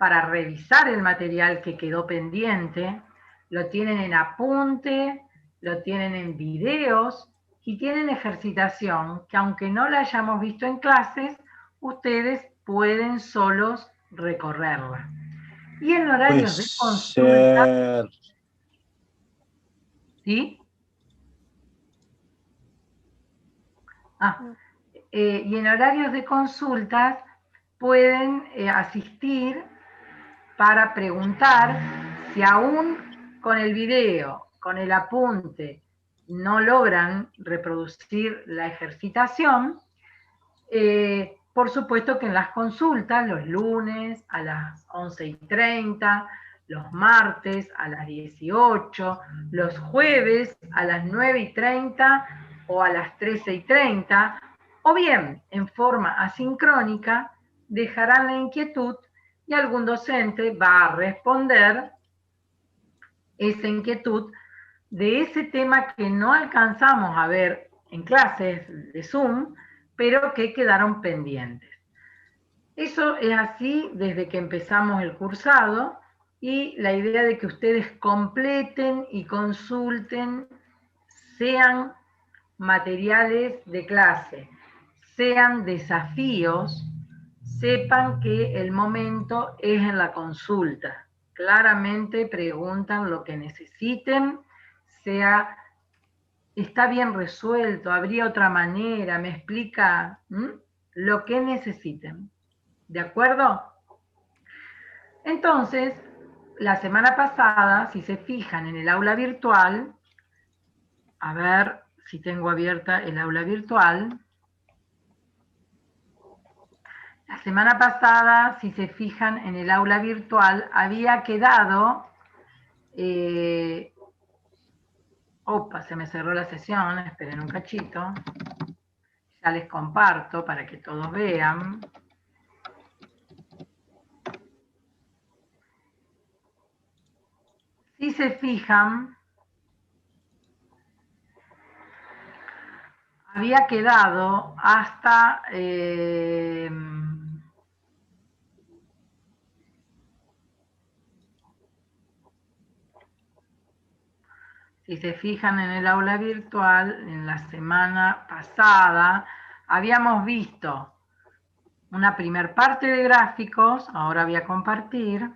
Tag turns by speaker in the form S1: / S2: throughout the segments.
S1: para revisar el material que quedó pendiente, lo tienen en apunte, lo tienen en videos y tienen ejercitación que aunque no la hayamos visto en clases, ustedes pueden solos recorrerla. Y en horarios de consulta, ¿sí? Y en horarios de consultas pueden asistir para preguntar si aún con el video, con el apunte, no logran reproducir la ejercitación. Por supuesto que en las consultas, los lunes a las 11:30, los martes a las 18, los jueves a las 9:30 o a las 13:30, o bien en forma asincrónica, dejarán la inquietud y algún docente va a responder esa inquietud de ese tema que no alcanzamos a ver en clases de Zoom, pero que quedaron pendientes. Eso es así desde que empezamos el cursado, y la idea de que ustedes completen y consulten, sean materiales de clase, sean desafíos, sepan que el momento es en la consulta. Claramente preguntan lo que necesiten, sea, está bien resuelto, habría otra manera, me explica lo que necesiten. ¿De acuerdo? Entonces, la semana pasada, si se fijan en el aula virtual, a ver si tengo abierta el aula virtual. La semana pasada, si se fijan en el aula virtual, había quedado... opa, se me cerró la sesión, esperen un cachito. Ya les comparto para que todos vean. Si se fijan, había quedado hasta... si se fijan en el aula virtual, en la semana pasada, habíamos visto una primer parte de gráficos, ahora voy a compartir.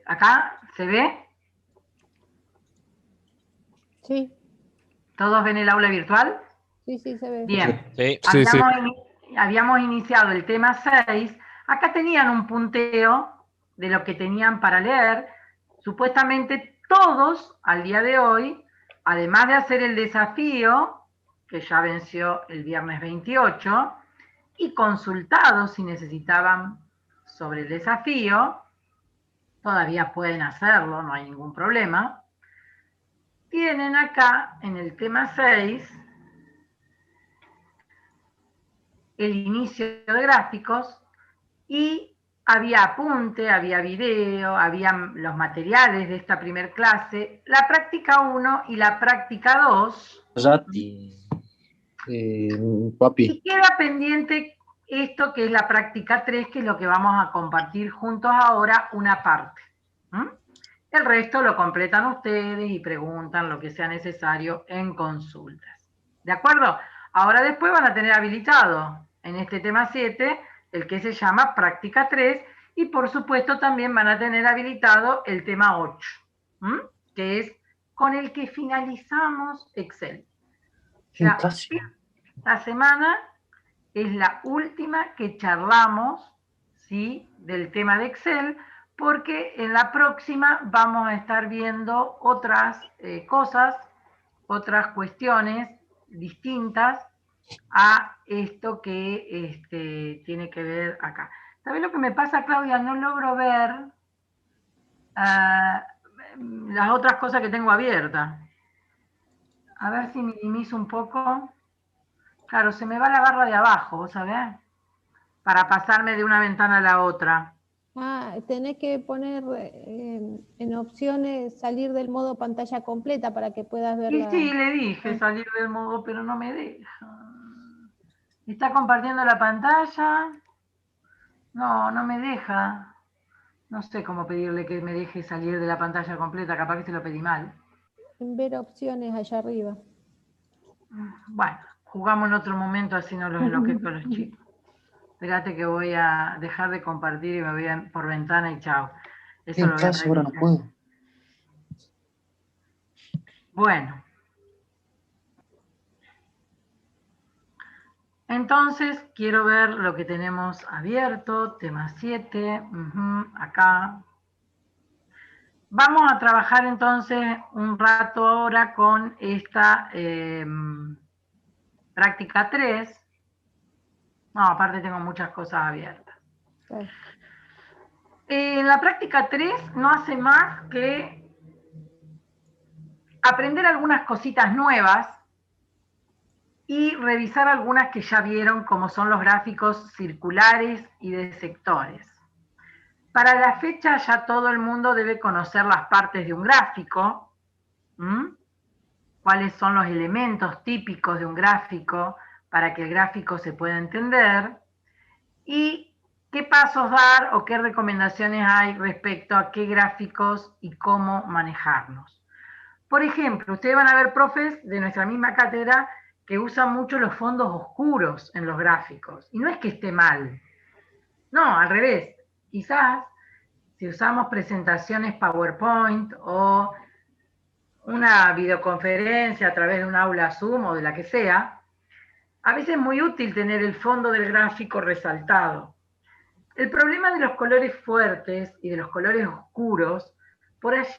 S1: ¿Acá se ve?
S2: Sí.
S1: ¿Todos ven el aula virtual?
S2: Sí, sí, se ve.
S1: Bien.
S3: Sí.
S1: Habíamos iniciado el tema 6. Acá tenían un punteo de lo que tenían para leer. Supuestamente todos, al día de hoy, además de hacer el desafío, que ya venció el viernes 28, y consultados si necesitaban sobre el desafío, todavía pueden hacerlo, no hay ningún problema. Tienen acá, en el tema 6, el inicio de gráficos, y había apunte, había video, había los materiales de esta primer clase, la práctica 1 y la práctica 2.
S4: Papi.
S1: Y queda pendiente esto que es la práctica 3, que es lo que vamos a compartir juntos ahora, una parte. El resto lo completan ustedes y preguntan lo que sea necesario en consultas. ¿De acuerdo? Ahora después van a tener habilitado en este tema 7 el que se llama práctica 3, y por supuesto también van a tener habilitado el tema 8, que es con el que finalizamos Excel. Ya, esta semana es la última que charlamos, ¿sí?, del tema de Excel, porque en la próxima vamos a estar viendo otras cosas, otras cuestiones distintas a esto que tiene que ver acá. ¿Sabes lo que me pasa, Claudia? No logro ver las otras cosas que tengo abiertas. A ver si minimizo un poco. Claro, se me va la barra de abajo, ¿vos sabés? Para pasarme de una ventana a la otra.
S2: Tenés que poner en opciones salir del modo pantalla completa para que puedas ver
S1: Y
S2: la...
S1: sí, le dije salir del modo, pero no me deja. ¿Está compartiendo la pantalla? No, no me deja. No sé cómo pedirle que me deje salir de la pantalla completa, capaz que se lo pedí mal.
S2: Ver opciones allá arriba.
S1: Bueno, jugamos en otro momento, así no los enloquezco a los chicos. Espérate que voy a dejar de compartir y me voy por ventana y chao. Eso
S3: En
S1: lo voy a
S3: caso ahora no
S1: practicar.
S3: puedo.
S1: Bueno. Entonces, quiero ver lo que tenemos abierto, tema 7, acá. Vamos a trabajar entonces un rato ahora con esta práctica 3. No, aparte tengo muchas cosas abiertas.
S2: Claro.
S1: En la práctica 3 no hace más que aprender algunas cositas nuevas y revisar algunas que ya vieron, como son los gráficos circulares y de sectores. Para la fecha ya todo el mundo debe conocer las partes de un gráfico, cuáles son los elementos típicos de un gráfico para que el gráfico se pueda entender, y qué pasos dar o qué recomendaciones hay respecto a qué gráficos y cómo manejarlos. Por ejemplo, ustedes van a ver profes de nuestra misma cátedra que usan mucho los fondos oscuros en los gráficos, y no es que esté mal, no, al revés, quizás si usamos presentaciones PowerPoint o una videoconferencia a través de un aula Zoom o de la que sea, a veces es muy útil tener el fondo del gráfico resaltado. El problema de los colores fuertes y de los colores oscuros, por allí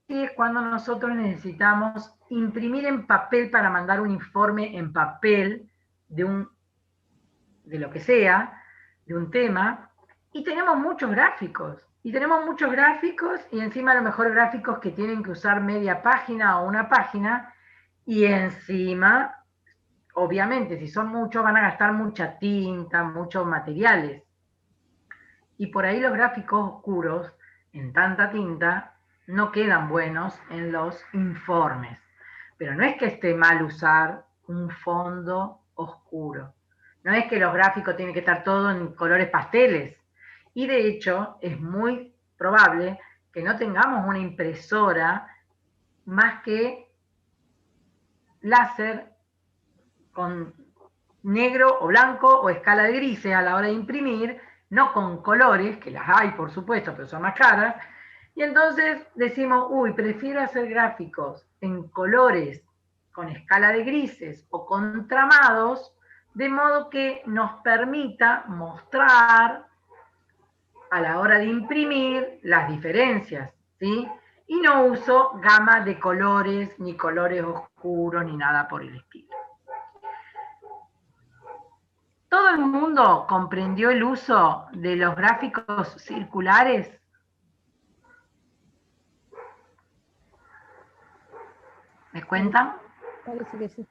S1: es cuando nosotros necesitamos imprimir en papel para mandar un informe en papel de lo que sea, de un tema, y tenemos muchos gráficos. Y tenemos muchos gráficos y encima a lo mejor gráficos que tienen que usar media página o una página, y encima, obviamente, si son muchos van a gastar mucha tinta, muchos materiales. Y por ahí los gráficos oscuros, en tanta tinta, no quedan buenos en los informes. Pero no es que esté mal usar un fondo oscuro. No es que los gráficos tienen que estar todos en colores pasteles. Y de hecho, es muy probable que no tengamos una impresora más que láser con negro o blanco o escala de grises a la hora de imprimir, no con colores, que las hay por supuesto, pero son más caras, y entonces decimos, uy, prefiero hacer gráficos en colores con escala de grises o con tramados, de modo que nos permita mostrar a la hora de imprimir las diferencias, ¿sí? Y no uso gama de colores, ni colores oscuros, ni nada por el estilo. ¿Todo el mundo comprendió el uso de los gráficos circulares? ¿Me cuentan?
S2: Parece que sí.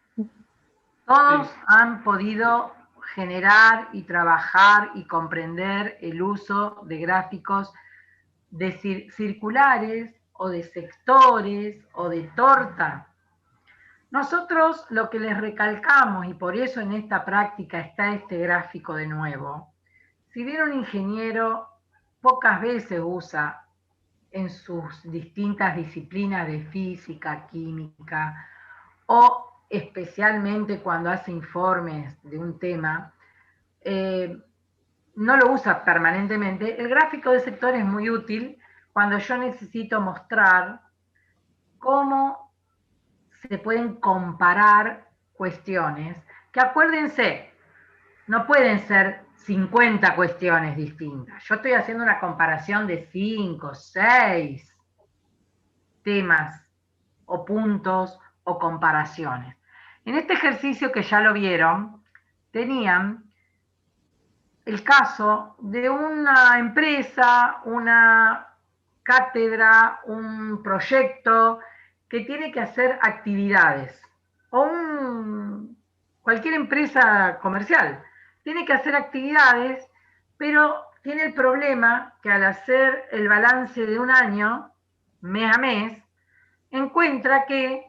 S1: Todos han podido generar y trabajar y comprender el uso de gráficos circulares o de sectores o de torta. Nosotros lo que les recalcamos, y por eso en esta práctica está este gráfico de nuevo, si bien un ingeniero pocas veces usa en sus distintas disciplinas de física, química, o especialmente cuando hace informes de un tema, no lo usa permanentemente, el gráfico de sector es muy útil cuando yo necesito mostrar cómo se pueden comparar cuestiones, que acuérdense, no pueden ser 50 cuestiones distintas. Yo estoy haciendo una comparación de 5, 6 temas o puntos o comparaciones. En este ejercicio que ya lo vieron, tenían el caso de una empresa, una cátedra, un proyecto que tiene que hacer actividades, o cualquier empresa comercial tiene que hacer actividades, pero tiene el problema que al hacer el balance de un año, mes a mes, encuentra que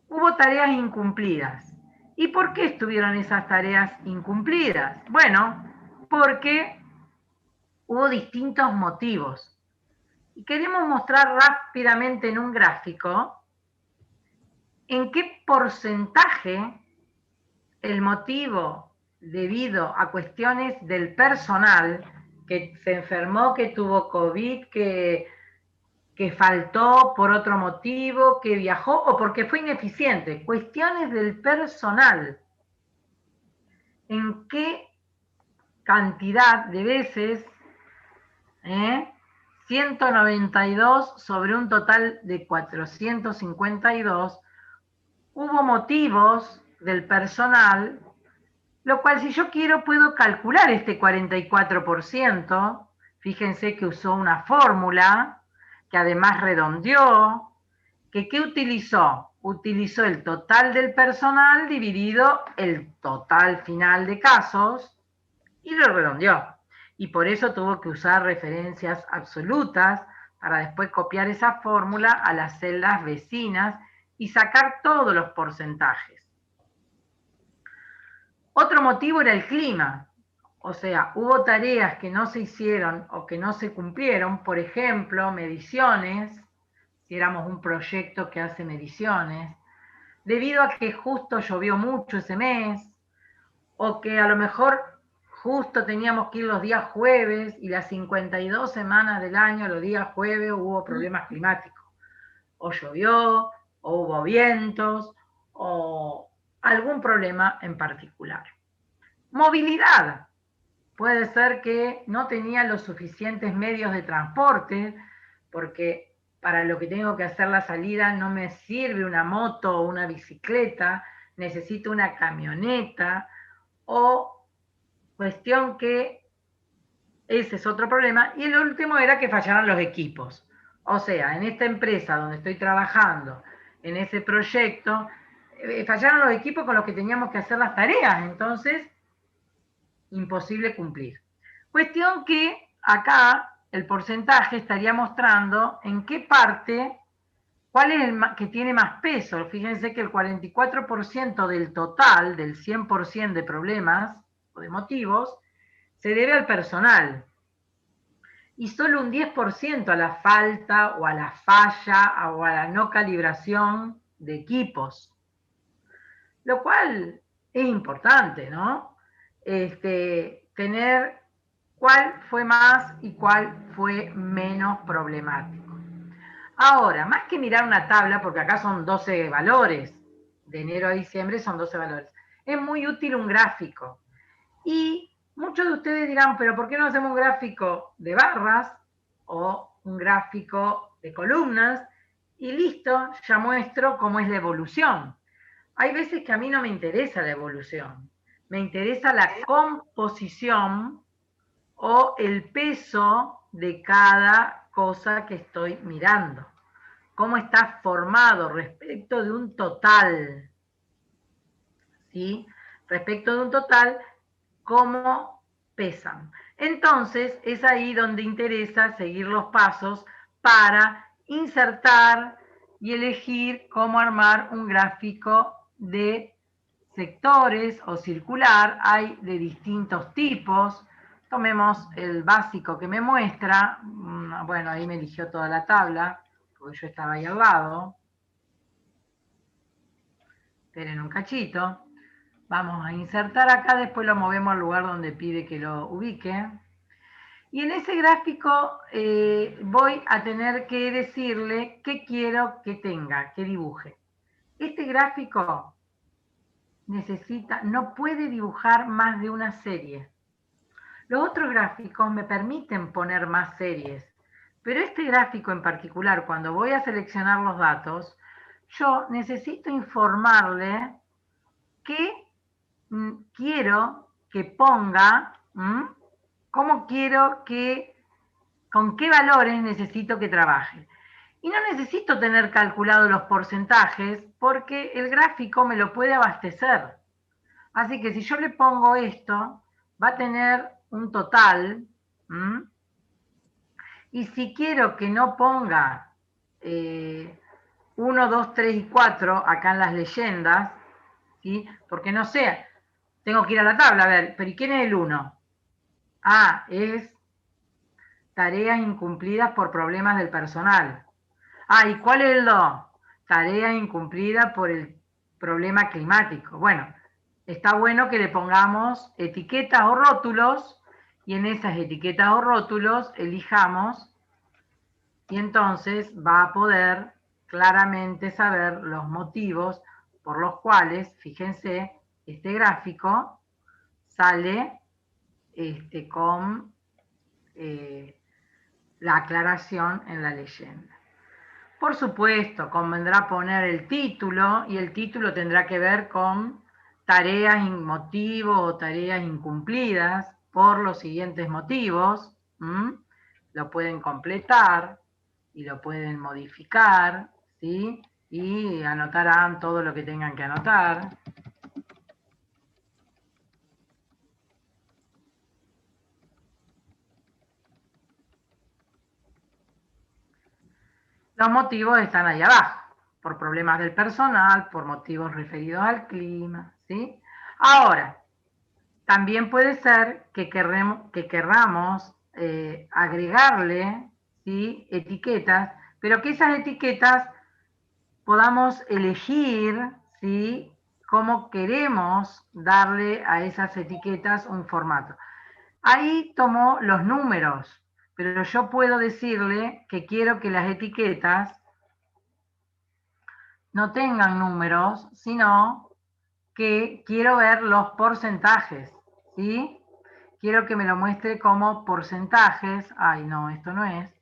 S1: hubo tareas incumplidas. ¿Y por qué estuvieron esas tareas incumplidas? Bueno, porque hubo distintos motivos. Y queremos mostrar rápidamente en un gráfico en qué porcentaje el motivo debido a cuestiones del personal, que se enfermó, que tuvo COVID, que faltó por otro motivo, que viajó o porque fue ineficiente. Cuestiones del personal. ¿En qué cantidad de veces? 192 sobre un total de 452. Hubo motivos del personal, lo cual si yo quiero puedo calcular este 44%. Fíjense que usó una fórmula, que además redondeó, que ¿qué utilizó? Utilizó el total del personal dividido el total final de casos y lo redondeó. Y por eso tuvo que usar referencias absolutas para después copiar esa fórmula a las celdas vecinas y sacar todos los porcentajes. Otro motivo era el clima. O sea, hubo tareas que no se hicieron o que no se cumplieron, por ejemplo, mediciones, si éramos un proyecto que hace mediciones, debido a que justo llovió mucho ese mes, o que a lo mejor justo teníamos que ir los días jueves y las 52 semanas del año, los días jueves hubo problemas climáticos. O llovió, o hubo vientos, o algún problema en particular. Movilidad. Puede ser que no tenía los suficientes medios de transporte, porque para lo que tengo que hacer la salida no me sirve una moto o una bicicleta, necesito una camioneta, o cuestión que ese es otro problema. Y el último era que fallaran los equipos. O sea, en esta empresa donde estoy trabajando, en ese proyecto, fallaron los equipos con los que teníamos que hacer las tareas. Entonces, imposible cumplir. Cuestión que acá el porcentaje estaría mostrando en qué parte, cuál es el que tiene más peso. Fíjense que el 44% del total, del 100% de problemas o de motivos, se debe al personal. Y solo un 10% a la falta o a la falla o a la no calibración de equipos. Lo cual es importante, ¿no? Tener cuál fue más y cuál fue menos problemático. Ahora, más que mirar una tabla, porque acá son 12 valores, de enero a diciembre son 12 valores, es muy útil un gráfico. Y muchos de ustedes dirán, pero ¿por qué no hacemos un gráfico de barras o un gráfico de columnas? Y listo, ya muestro cómo es la evolución. Hay veces que a mí no me interesa la evolución, me interesa la composición o el peso de cada cosa que estoy mirando. Cómo está formado respecto de un total. ¿Sí? Respecto de un total, cómo pesan. Entonces, es ahí donde interesa seguir los pasos para insertar y elegir cómo armar un gráfico de sectores o circular. Hay de distintos tipos. Tomemos el básico que me muestra. Bueno, ahí me eligió toda la tabla, porque yo estaba ahí al lado. Esperen un cachito. Vamos a insertar acá, después lo movemos al lugar donde pide que lo ubique. Y en ese gráfico voy a tener que decirle qué quiero que tenga, que dibuje. Este gráfico no puede dibujar más de una serie. Los otros gráficos me permiten poner más series, pero este gráfico en particular, cuando voy a seleccionar los datos, yo necesito informarle qué quiero que ponga, cómo quiero que, con qué valores necesito que trabaje. Y no necesito tener calculados los porcentajes porque el gráfico me lo puede abastecer. Así que si yo le pongo esto, va a tener un total ¿Mm? Y si quiero que no ponga 1, 2, 3 y 4 acá en las leyendas, ¿sí? Porque no sé, tengo que ir a la tabla, a ver, pero ¿y quién es el 1? Ah, es tareas incumplidas por problemas del personal. Ah, ¿y cuál es el 2? Tarea incumplida por el problema climático. Bueno, está bueno que le pongamos etiquetas o rótulos y en esas etiquetas o rótulos elijamos y entonces va a poder claramente saber los motivos por los cuales, fíjense, este gráfico sale con la aclaración en la leyenda. Por supuesto, convendrá poner el título y el título tendrá que ver con tareas sin motivo o tareas incumplidas por los siguientes motivos. Lo pueden completar y lo pueden modificar, ¿sí? Y anotarán todo lo que tengan que anotar. Los motivos están ahí abajo, por problemas del personal, por motivos referidos al clima, ¿sí? Ahora, también puede ser que querramos agregarle, ¿sí?, etiquetas, pero que esas etiquetas podamos elegir, ¿sí?, cómo queremos darle a esas etiquetas un formato. Ahí tomó los números, pero yo puedo decirle que quiero que las etiquetas no tengan números, sino que quiero ver los porcentajes, ¿sí? Quiero que me lo muestre como porcentajes. Ay, no, esto no es.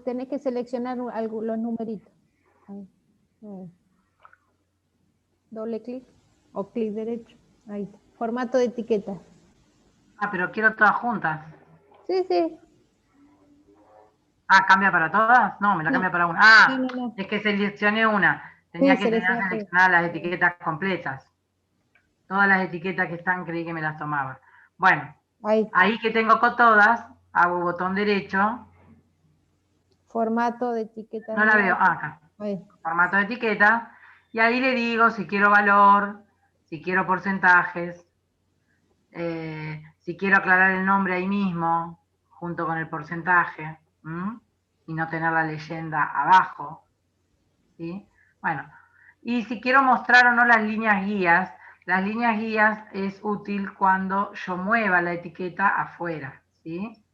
S2: Tenés que seleccionar los numeritos. Doble clic o clic derecho. Ahí está. Formato de etiqueta.
S1: Ah, pero quiero todas juntas.
S2: Sí, sí.
S1: Ah, ¿cambia para todas? No, me la
S2: No,
S1: cambia para una. Ah,
S2: no.
S1: es que seleccioné una. Tenía
S2: Sí,
S1: que tener
S2: selecciona todo.
S1: seleccionadas las etiquetas completas. Todas las etiquetas que están creí que me las tomaba. Bueno, ahí que tengo con todas, hago botón derecho.
S2: Formato de etiqueta.
S1: No la veo. Ah, acá.
S2: Ahí.
S1: Formato de etiqueta. Y ahí le digo si quiero valor, si quiero porcentajes, si quiero aclarar el nombre ahí mismo, junto con el porcentaje, y no tener la leyenda abajo. ¿Sí? Bueno, y si quiero mostrar o no las líneas guías es útil cuando yo mueva la etiqueta afuera, ¿sí?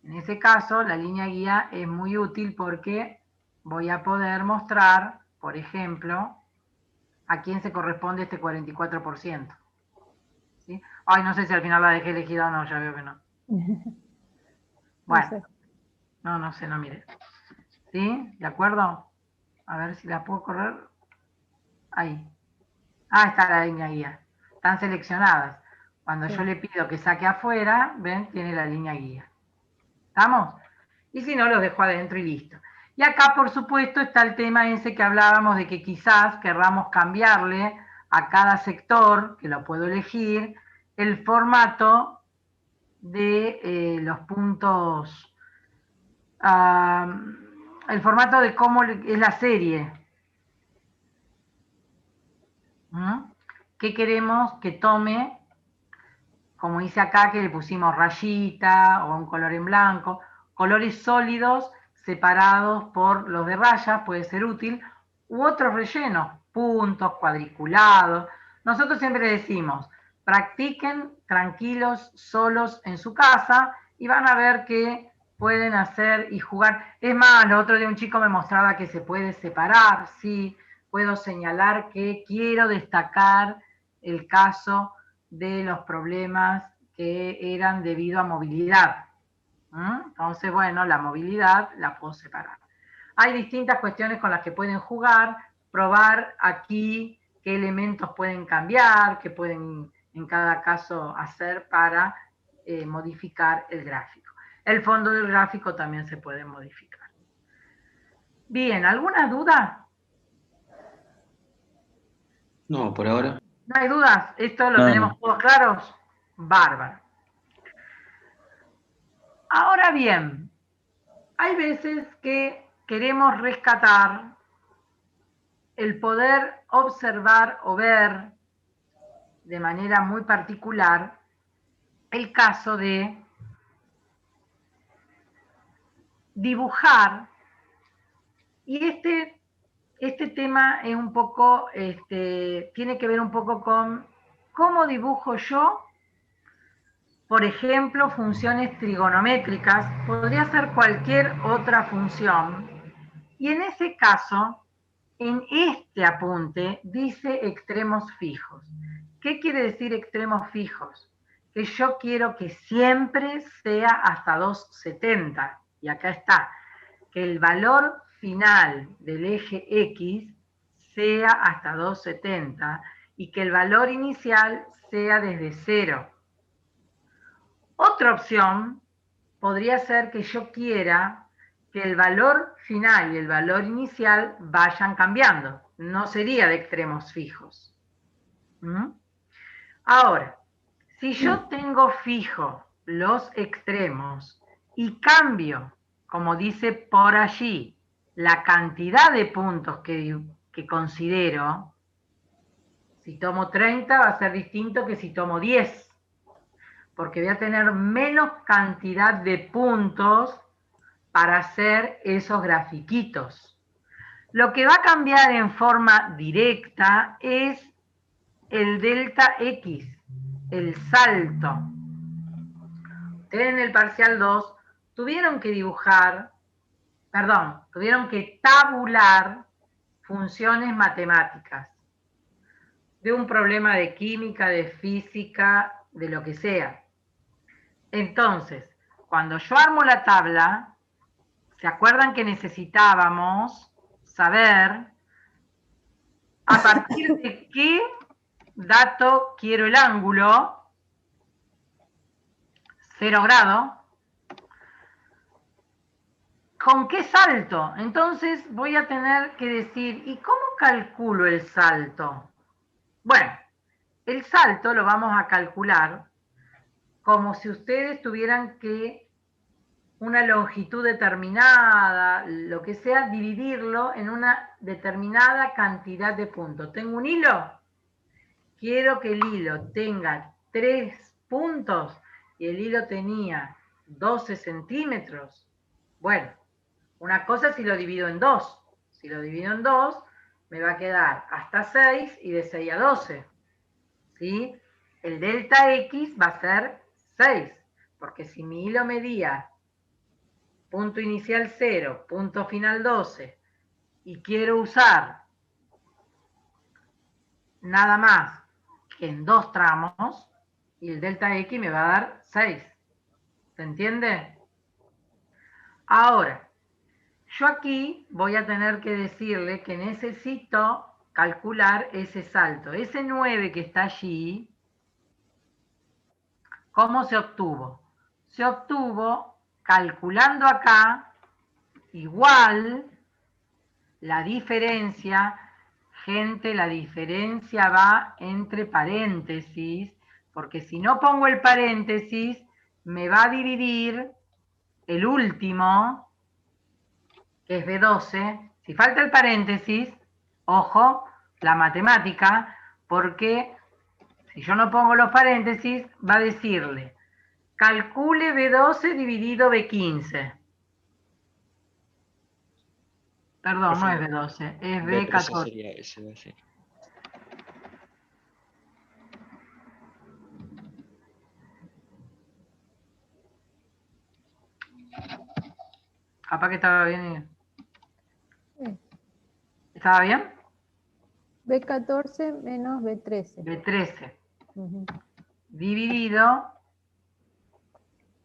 S1: En ese caso, la línea guía es muy útil porque voy a poder mostrar, por ejemplo, a quién se corresponde este 44%. ¿Sí? Ay, no sé si al final la dejé elegida o no, ya veo que no. Bueno, no sé, no mire. ¿Sí? ¿De acuerdo? A ver si la puedo correr. Ahí. Ah, está la línea guía. Están seleccionadas. Cuando yo le pido que saque afuera, ven, tiene la línea guía. ¿Estamos? Y si no, los dejo adentro y listo. Y acá, por supuesto, está el tema ese que hablábamos de que quizás querramos cambiarle a cada sector, que lo puedo elegir, el formato de los puntos, el formato de cómo es la serie. ¿Qué queremos que tome? Como dice acá, que le pusimos rayita o un color en blanco, colores sólidos separados por los de rayas, puede ser útil, u otros rellenos, puntos, cuadriculados. Nosotros siempre decimos, practiquen tranquilos, solos en su casa y van a ver que pueden hacer y jugar. Es más, el otro día un chico me mostraba que se puede separar, sí, puedo señalar que quiero destacar el caso de los problemas que eran debido a movilidad. Entonces, bueno, la movilidad la puedo separar. Hay distintas cuestiones con las que pueden jugar, probar aquí qué elementos pueden cambiar, qué pueden en cada caso hacer para modificar el gráfico. El fondo del gráfico también se puede modificar. Bien, ¿alguna duda?
S3: No, por ahora.
S1: ¿No hay dudas? ¿Esto lo
S3: No,
S1: tenemos
S3: no.
S1: todos claros? Bárbaro. Ahora bien, hay veces que queremos rescatar el poder observar o ver de manera muy particular el caso de dibujar, y este tema es un poco, tiene que ver un poco con cómo dibujo yo, por ejemplo, funciones trigonométricas, podría ser cualquier otra función, y en ese caso, en este apunte dice extremos fijos. ¿Qué quiere decir extremos fijos? Que yo quiero que siempre sea hasta 2,70. Y acá está, que el valor final del eje X sea hasta 2,70 y que el valor inicial sea desde 0. Otra opción podría ser que yo quiera que el valor final y el valor inicial vayan cambiando. No sería de extremos fijos. Ahora, si yo tengo fijo los extremos y cambio, como dice por allí, la cantidad de puntos que considero, si tomo 30 va a ser distinto que si tomo 10, porque voy a tener menos cantidad de puntos para hacer esos grafiquitos. Lo que va a cambiar en forma directa es el delta X, el salto. Ustedes en el parcial 2 tuvieron que tuvieron que tabular funciones matemáticas de un problema de química, de física, de lo que sea. Entonces, cuando yo armo la tabla, ¿se acuerdan que necesitábamos saber a partir de qué dato quiero el ángulo? 0 grado. ¿Con qué salto? Entonces voy a tener que decir, ¿y cómo calculo el salto? Bueno, el salto lo vamos a calcular como si ustedes tuvieran que una longitud determinada, lo que sea, dividirlo en una determinada cantidad de puntos. Tengo un hilo, quiero que el hilo tenga 3 puntos y el hilo tenía 12 centímetros. Bueno, una cosa si lo divido en 2. Si lo divido en 2, me va a quedar hasta 6 y de 6 a 12. ¿Sí? El delta X va a ser 6, porque si mi hilo medía punto inicial 0, punto final 12, y quiero usar nada más que en 2 tramos, y el delta X me va a dar 6. ¿Se entiende? Ahora, yo aquí voy a tener que decirle que necesito calcular ese salto. Ese 9 que está allí, ¿cómo se obtuvo? Se obtuvo calculando acá igual la diferencia. Gente, la diferencia va entre paréntesis, porque si no pongo el paréntesis, me va a dividir el último, que es B12. Si falta el paréntesis, ojo, la matemática, porque si yo no pongo los paréntesis, va a decirle, calcule B12 dividido B15. Perdón, no es B12, es B14.
S3: Sería ese, sí.
S1: Capaz que estaba bien. ¿Estaba bien?
S2: B14 menos B13.
S1: B13. Dividido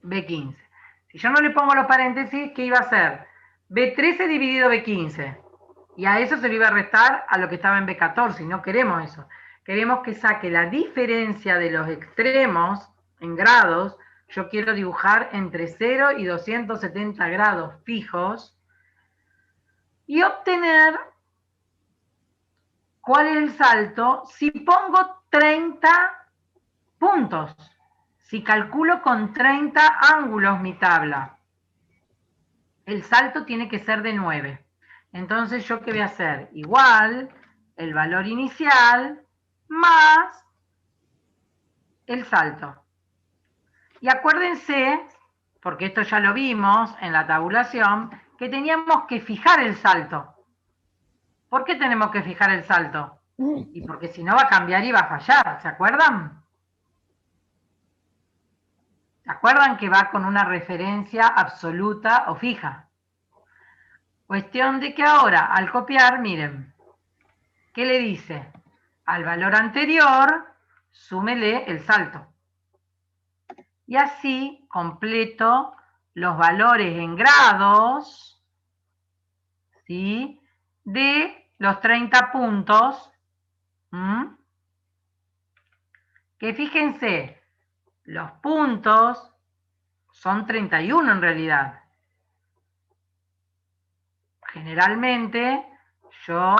S1: B15. Si yo no le pongo los paréntesis, ¿qué iba a ser? B13 dividido B15. Y a eso se le iba a restar a lo que estaba en B14, y no queremos eso. Queremos que saque la diferencia de los extremos en grados. Yo quiero dibujar entre 0 y 270 grados fijos y obtener ¿cuál es el salto si pongo 30 puntos? Si calculo con 30 ángulos mi tabla, el salto tiene que ser de 9. Entonces, ¿yo qué voy a hacer? Igual el valor inicial más el salto. Y acuérdense, porque esto ya lo vimos en la tabulación, que teníamos que fijar el salto. ¿Por qué tenemos que fijar el salto? Y porque si no va a cambiar y va a fallar, ¿se acuerdan? ¿Se acuerdan que va con una referencia absoluta o fija? Cuestión de que ahora, al copiar, miren, ¿qué le dice? Al valor anterior, súmele el salto. Y así completo los valores en grados, ¿sí?, de los 30 puntos. Que fíjense, los puntos son 31 en realidad. Generalmente yo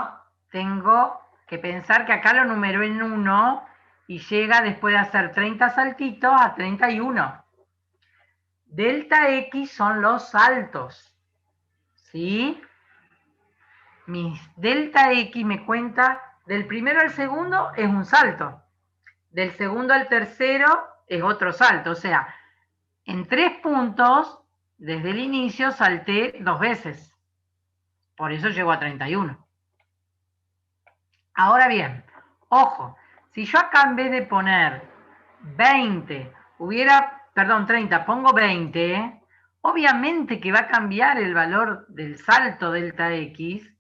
S1: tengo que pensar que acá lo numero en 1 y llega después de hacer 30 saltitos a 31. Delta X son los saltos, ¿sí? Mi delta X me cuenta del primero al segundo es un salto, del segundo al tercero es otro salto, o sea, en 3 puntos desde el inicio salté 2 veces, por eso llego a 31. Ahora bien, ojo, si yo acá en vez de poner 20, 30, pongo 20, obviamente que va a cambiar el valor del salto delta X,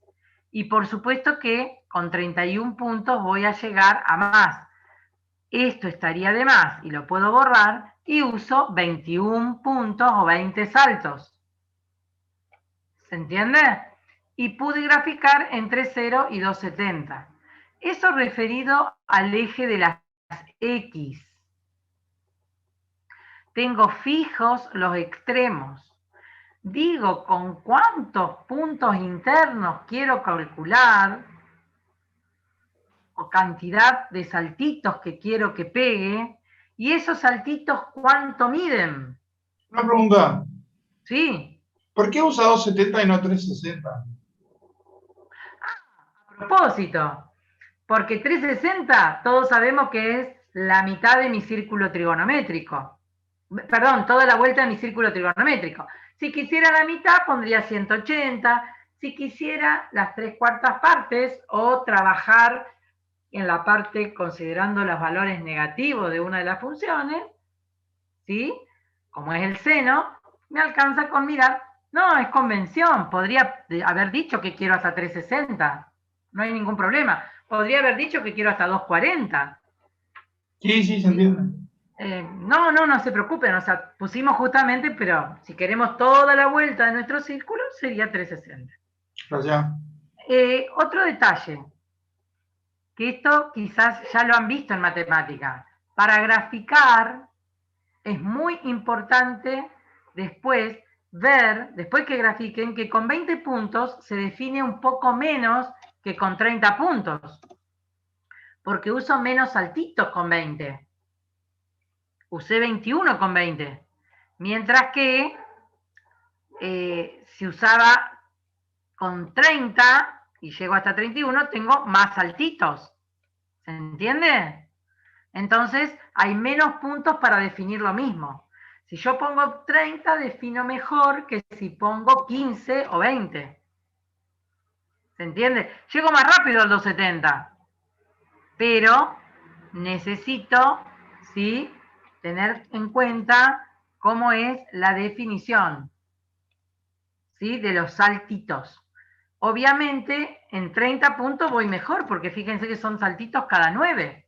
S1: y por supuesto que con 31 puntos voy a llegar a más. Esto estaría de más y lo puedo borrar y uso 21 puntos o 20 saltos. ¿Se entiende? Y pude graficar entre 0 y 270. Eso referido al eje de las X. Tengo fijos los extremos. Digo con cuántos puntos internos quiero calcular o cantidad de saltitos que quiero que pegue, y esos saltitos cuánto miden.
S3: Una pregunta.
S1: Sí.
S3: ¿Por qué usa 270 y no 360?
S1: A propósito, porque 360 todos sabemos que es la mitad de mi círculo trigonométrico. Perdón, toda la vuelta de mi círculo trigonométrico. Si quisiera la mitad, pondría 180. Si quisiera las 3/4 partes o trabajar en la parte considerando los valores negativos de una de las funciones, ¿sí?, como es el seno, me alcanza con mirar. No, es convención. Podría haber dicho que quiero hasta 360. No hay ningún problema. Podría haber dicho que quiero hasta 240.
S3: Sí, se entiende.
S1: No se preocupen, o sea, pusimos justamente, pero si queremos toda la vuelta de nuestro círculo, sería 360.
S3: Gracias.
S1: Otro detalle, que esto quizás ya lo han visto en matemática. Para graficar es muy importante después ver, después que grafiquen, que con 20 puntos se define un poco menos que con 30 puntos. Porque uso menos saltitos con 20. Usé 21 con 20. Mientras que si usaba con 30 y llego hasta 31, tengo más saltitos. ¿Se entiende? Entonces hay menos puntos para definir lo mismo. Si yo pongo 30, defino mejor que si pongo 15 o 20. ¿Se entiende? Llego más rápido al 270. Pero necesito, ¿sí?, tener en cuenta cómo es la definición, ¿sí?, de los saltitos. Obviamente, en 30 puntos voy mejor, porque fíjense que son saltitos cada 9.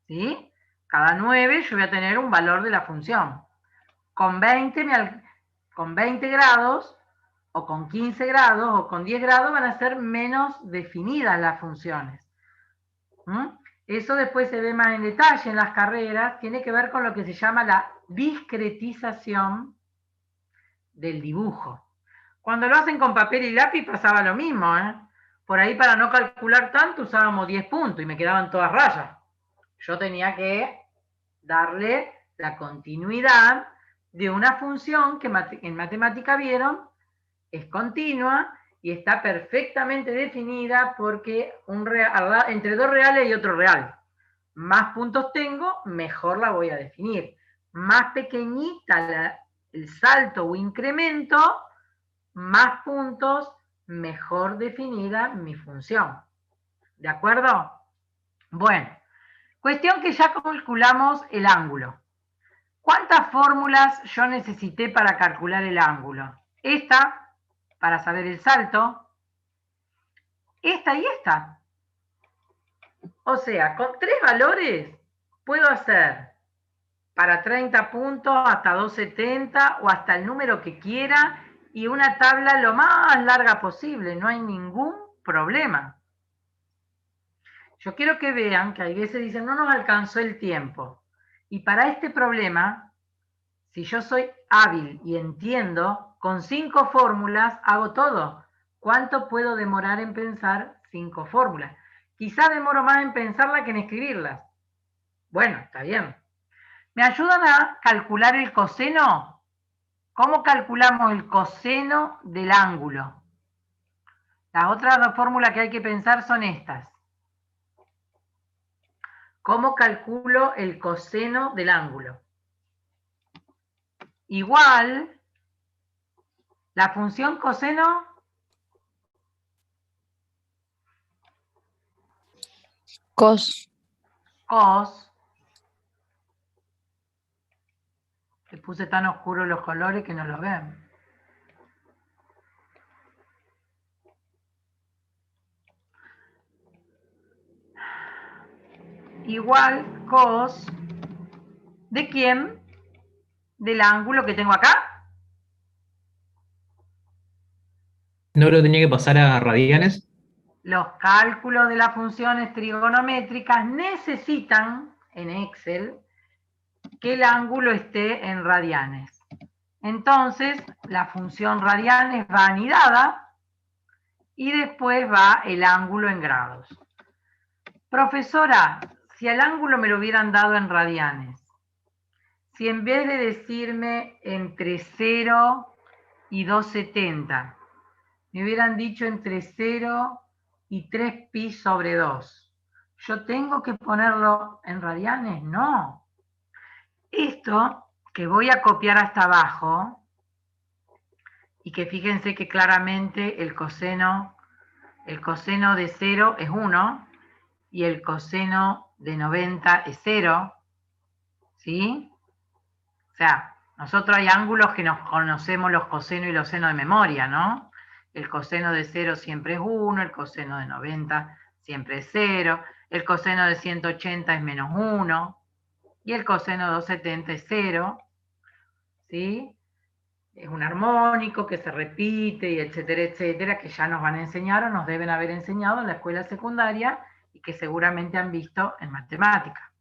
S1: ¿Sí? Cada 9 yo voy a tener un valor de la función. Con 20 grados, o con 15 grados, o con 10 grados van a ser menos definidas las funciones. Eso después se ve más en detalle en las carreras, tiene que ver con lo que se llama la discretización del dibujo. Cuando lo hacen con papel y lápiz pasaba lo mismo, por ahí para no calcular tanto usábamos 10 puntos y me quedaban todas rayas. Yo tenía que darle la continuidad de una función que en matemática vieron es continua y está perfectamente definida porque entre dos reales y otro real. Más puntos tengo, mejor la voy a definir. Más pequeñita el salto o incremento, más puntos, mejor definida mi función. ¿De acuerdo? Bueno, cuestión que ya calculamos el ángulo. ¿Cuántas fórmulas yo necesité para calcular el ángulo? Esta, para saber el salto, esta y esta. O sea, con 3 valores puedo hacer para 30 puntos hasta 270 o hasta el número que quiera y una tabla lo más larga posible, no hay ningún problema. Yo quiero que vean que a veces dicen, no nos alcanzó el tiempo. Y para este problema, si yo soy hábil y entiendo, con 5 fórmulas hago todo. ¿Cuánto puedo demorar en pensar 5 fórmulas? Quizá demoro más en pensarlas que en escribirlas. Bueno, está bien. ¿Me ayudan a calcular el coseno? ¿Cómo calculamos el coseno del ángulo? Las otras 2 fórmulas que hay que pensar son estas. ¿Cómo calculo el coseno del ángulo? Igual, la función coseno
S4: Cos.
S1: Le puse tan oscuros los colores que no los ven. Igual cos, ¿de quién? Del ángulo que tengo acá.
S5: ¿No lo tenía que pasar a radianes?
S1: Los cálculos de las funciones trigonométricas necesitan, en Excel, que el ángulo esté en radianes. Entonces, la función radianes va anidada y después va el ángulo en grados. Profesora, si el ángulo me lo hubieran dado en radianes, si en vez de decirme entre 0 y 270, me hubieran dicho entre 0 y 3 pi sobre 2, ¿yo tengo que ponerlo en radianes? No. Esto que voy a copiar hasta abajo, y que fíjense que claramente el coseno de 0 es 1, y el coseno de 90 es 0, ¿sí? O sea, nosotros hay ángulos que nos conocemos los cosenos y los senos de memoria, ¿no? El coseno de 0 siempre es 1, el coseno de 90 siempre es 0, el coseno de 180 es menos 1, y el coseno de 270 es 0, ¿sí? Es un armónico que se repite, y etcétera, etcétera, que ya nos van a enseñar o nos deben haber enseñado en la escuela secundaria y que seguramente han visto en matemática.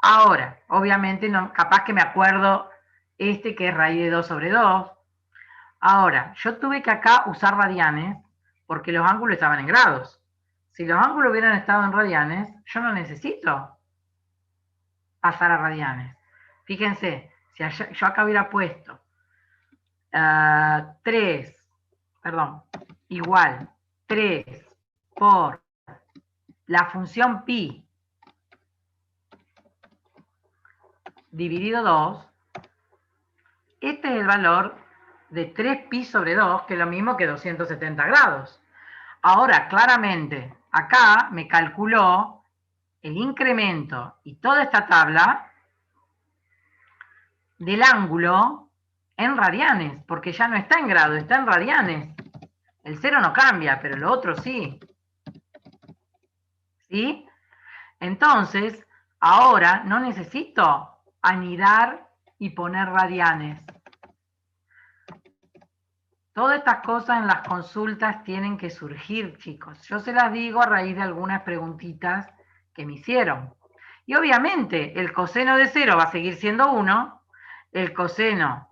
S1: Ahora, obviamente, no, capaz que me acuerdo que es raíz de 2 sobre 2. Ahora, yo tuve que acá usar radianes porque los ángulos estaban en grados. Si los ángulos hubieran estado en radianes, yo no necesito pasar a radianes. Fíjense, si yo acá hubiera puesto 3 por la función pi dividido 2, este es el valor de 3 pi sobre 2, que es lo mismo que 270 grados. Ahora, claramente, acá me calculó el incremento y toda esta tabla del ángulo en radianes, porque ya no está en grados, está en radianes. El 0 no cambia, pero lo otro sí. ¿Sí? Entonces, ahora no necesito anidar y poner radianes. Todas estas cosas en las consultas tienen que surgir, chicos. Yo se las digo a raíz de algunas preguntitas que me hicieron. Y obviamente el coseno de 0 va a seguir siendo 1. El coseno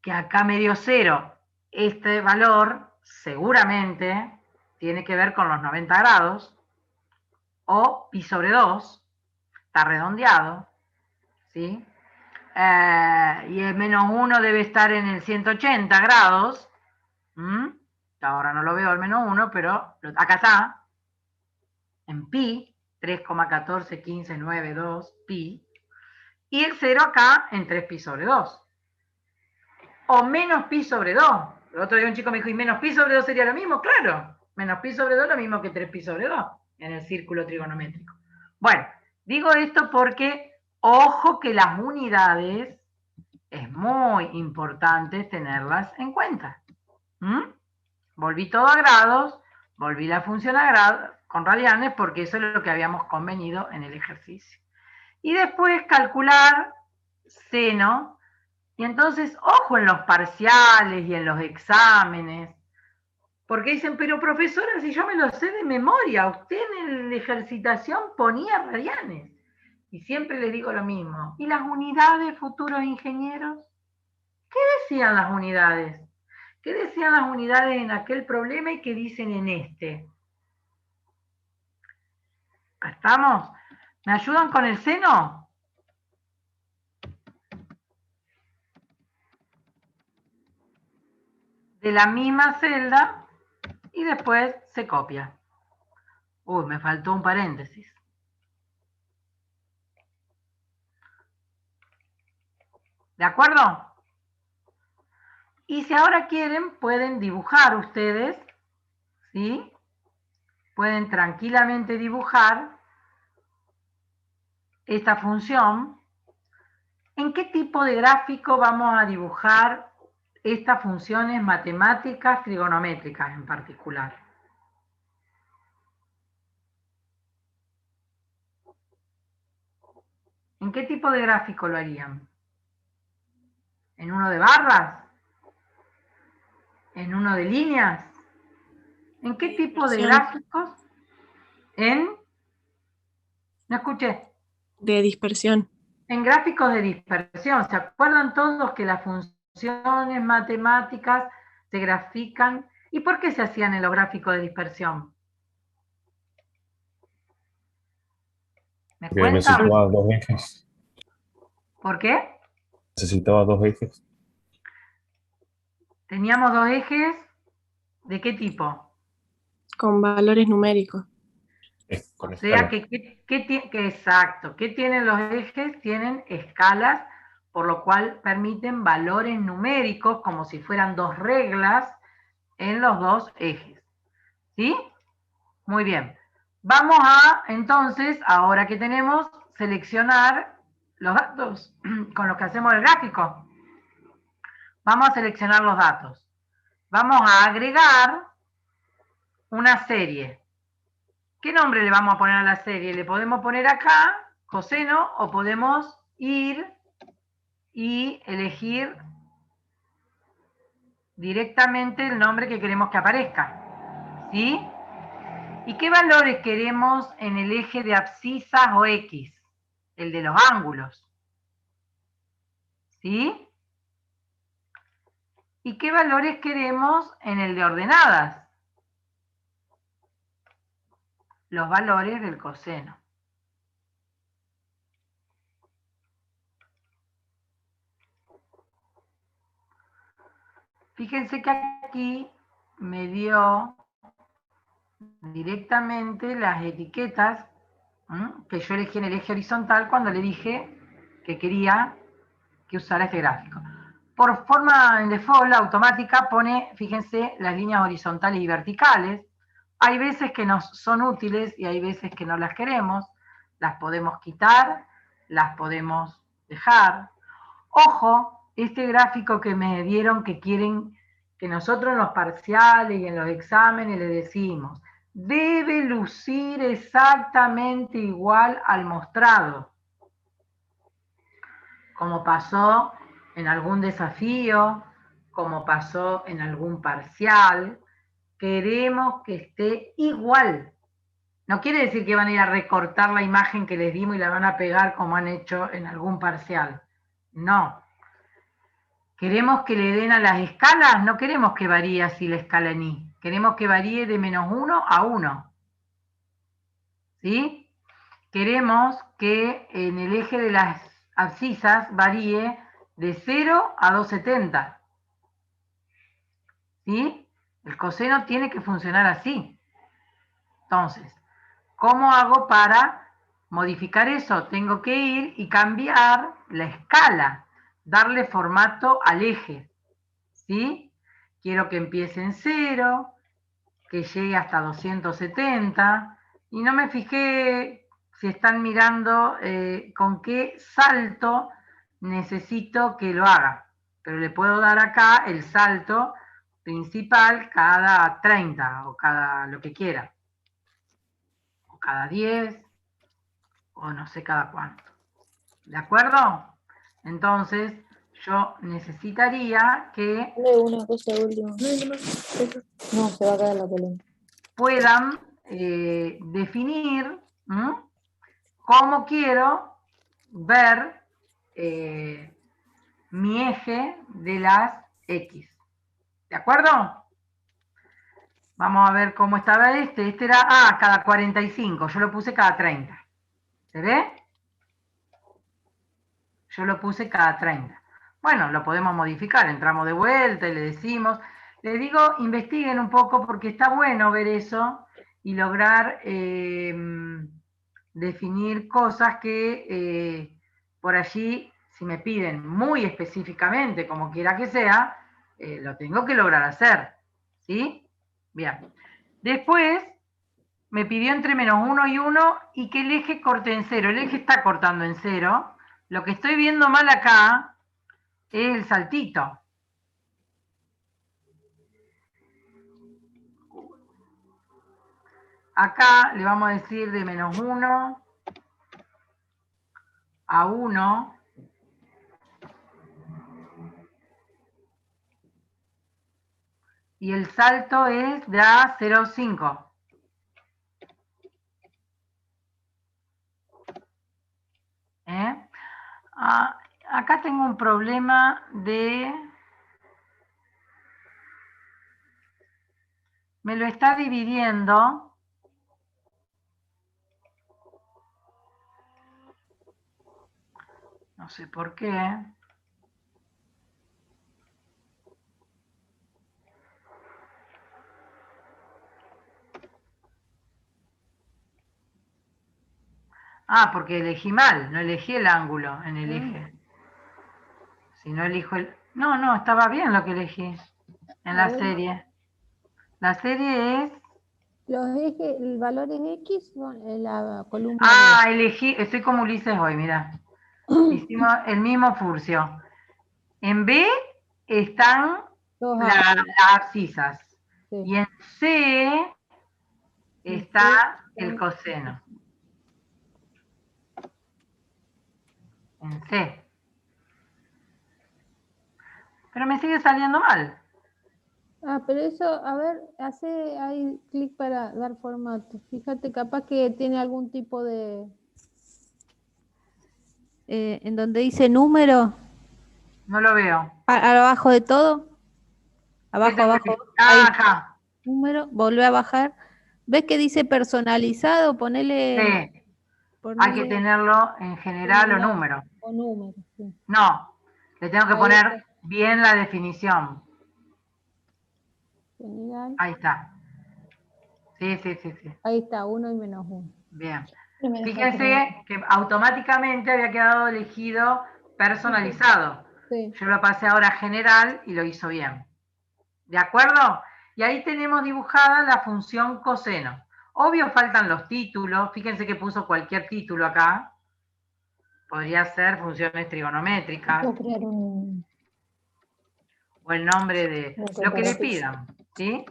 S1: que acá me dio 0, este valor seguramente tiene que ver con los 90 grados, o pi sobre 2, está redondeado, ¿sí? Y el menos 1 debe estar en el 180 grados. Ahora no lo veo el menos 1, pero acá está, en pi, 3,1415992 pi, y el 0 acá en 3 pi sobre 2. O menos pi sobre 2. El otro día un chico me dijo, ¿y menos pi sobre 2 sería lo mismo? Claro, menos pi sobre 2 es lo mismo que 3 pi sobre 2 en el círculo trigonométrico. Bueno, digo esto porque, ojo que las unidades es muy importante tenerlas en cuenta. Volví todo a grados, volví la función a grados con radianes, porque eso es lo que habíamos convenido en el ejercicio. Y después calcular seno. Y entonces, ojo en los parciales y en los exámenes, porque dicen, pero profesora, si yo me lo sé de memoria, usted en la ejercitación ponía radianes. Y siempre les digo lo mismo. ¿Y las unidades, futuros ingenieros? ¿Qué decían las unidades? ¿Qué decían las unidades en aquel problema y qué dicen en este? ¿Estamos? ¿Me ayudan con el seno? De la misma celda y después se copia. Uy, me faltó un paréntesis. ¿De acuerdo? Y si ahora quieren, pueden dibujar ustedes, ¿sí? Pueden tranquilamente dibujar esta función. ¿En qué tipo de gráfico vamos a dibujar estas funciones matemáticas trigonométricas en particular? ¿En qué tipo de gráfico lo harían? ¿En uno de barras? ¿En uno de líneas? ¿En qué tipo de gráficos? No escuché.
S6: De dispersión.
S1: En gráficos de dispersión. ¿Se acuerdan todos que las funciones matemáticas se grafican? ¿Y por qué se hacían en los gráficos de dispersión? ¿Me
S7: Porque
S1: cuentan?
S7: necesitaba dos ejes.
S1: ¿Por qué?
S7: Necesitaba dos ejes.
S1: Teníamos dos ejes. ¿De qué tipo?
S6: Con valores numéricos.
S7: Con
S1: O sea,
S7: escala.
S1: exacto. ¿Qué tienen los ejes? Tienen escalas, por lo cual permiten valores numéricos, como si fueran dos reglas, en los dos ejes. ¿Sí? Muy bien. Vamos a, entonces, ahora que tenemos, seleccionar los datos con los que hacemos el gráfico. Vamos a seleccionar los datos. Vamos a agregar una serie. ¿Qué nombre le vamos a poner a la serie? Le podemos poner acá, coseno, o podemos ir y elegir directamente el nombre que queremos que aparezca. ¿Sí? ¿Y qué valores queremos en el eje de abscisas o X? El de los ángulos. ¿Sí? ¿Y qué valores queremos en el de ordenadas? Los valores del coseno. Fíjense que aquí me dio directamente las etiquetas que yo elegí en el eje horizontal cuando le dije que quería que usara este gráfico. Por forma en default automática pone, fíjense, las líneas horizontales y verticales. Hay veces que nos son útiles y hay veces que no las queremos. Las podemos quitar, las podemos dejar. Ojo, este gráfico que me dieron que quieren que nosotros en los parciales y en los exámenes le decimos, debe lucir exactamente igual al mostrado. Como pasó en algún desafío, como pasó en algún parcial, queremos que esté igual. No quiere decir que van a ir a recortar la imagen que les dimos y la van a pegar como han hecho en algún parcial. No. Queremos que le den a las escalas, no queremos que varíe así la escala en I. Queremos que varíe de -1 a 1. ¿Sí? Queremos que en el eje de las abscisas varíe de 0 a 270. ¿Sí? El coseno tiene que funcionar así. Entonces, ¿cómo hago para modificar eso? Tengo que ir y cambiar la escala, darle formato al eje. ¿Sí? Quiero que empiece en 0, que llegue hasta 270, y no me fijé si están mirando con qué salto necesito que lo haga, pero le puedo dar acá el salto principal cada 30 o cada lo que quiera, o cada 10, o no sé cada cuánto. ¿De acuerdo? Entonces yo necesitaría que
S4: Una cosa última. No, se va a caer la columna.
S1: puedan definir cómo quiero ver mi eje de las X. ¿De acuerdo? Vamos a ver cómo estaba este. Este era, cada 45. Yo lo puse cada 30. ¿Se ve? Yo lo puse cada 30. Bueno, lo podemos modificar. Entramos de vuelta y le decimos. Les digo, investiguen un poco porque está bueno ver eso y lograr definir cosas que por allí, si me piden muy específicamente, como quiera que sea, lo tengo que lograr hacer. ¿Sí? Bien. Después me pidió entre -1 y 1 y que el eje corte en 0. El eje está cortando en 0. Lo que estoy viendo mal acá es el saltito. Acá le vamos a decir de -1 a 1. Y el salto es de a 0,5. Acá tengo un problema de... Me lo está dividiendo. No sé por qué. Porque elegí mal, no elegí el ángulo en el eje. Si no elijo el... No, estaba bien lo que elegí en la serie. La serie es...
S2: Los ejes, el valor en X son en la columna B.
S1: Elegí, estoy como Ulises hoy, mira. Hicimos el mismo furcio. En B están las abscisas.
S2: Sí.
S1: Y en C está el coseno. En C. Pero me sigue saliendo mal.
S2: Pero eso, a ver, hace ahí clic para dar formato. Fíjate, capaz que tiene algún tipo de... en donde dice número.
S1: No lo veo.
S2: Abajo de todo. Abajo. Ahí,
S1: Ajá.
S2: número, volvé a bajar. ¿Ves que dice personalizado? Ponele...
S1: Sí. Hay que tenerlo en general o número.
S2: O número, sí.
S1: No, le tengo que
S2: Ahí
S1: poner
S2: está.
S1: bien la definición.
S2: General.
S1: Ahí está. Sí.
S2: Ahí está, 1 y -1.
S1: Bien. Fíjense que automáticamente había quedado elegido personalizado.
S2: Sí.
S1: Yo lo pasé ahora a general y lo hizo bien. ¿De acuerdo? Y ahí tenemos dibujada la función coseno. Obvio faltan los títulos. Fíjense que puso cualquier título acá. Podría ser funciones trigonométricas.
S4: Voy a crear un...
S1: O el nombre de lo que le pidan. ¿Sí?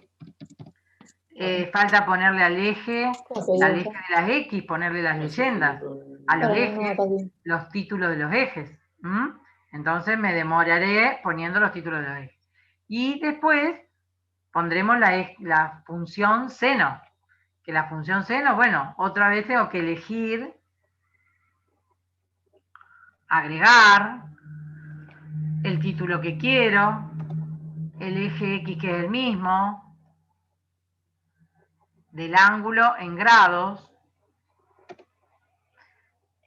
S1: Falta ponerle al eje de las X, ponerle las leyendas, a los ejes, los títulos de los ejes. Entonces me demoraré poniendo los títulos de los ejes. Y después pondremos la función seno. Que la función seno, bueno, otra vez tengo que elegir, agregar el título que quiero, el eje X que es el mismo, del ángulo en grados,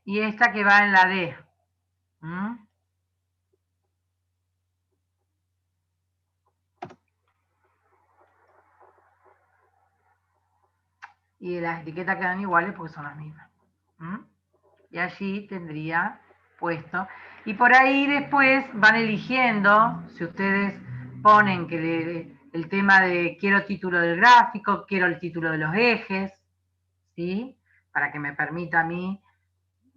S1: y esta que va en la D. Y las etiquetas quedan iguales porque son las mismas. Y allí tendría puesto. Y por ahí después van eligiendo, si ustedes ponen que el tema de quiero título del gráfico, quiero el título de los ejes, ¿sí? Para que me permita a mí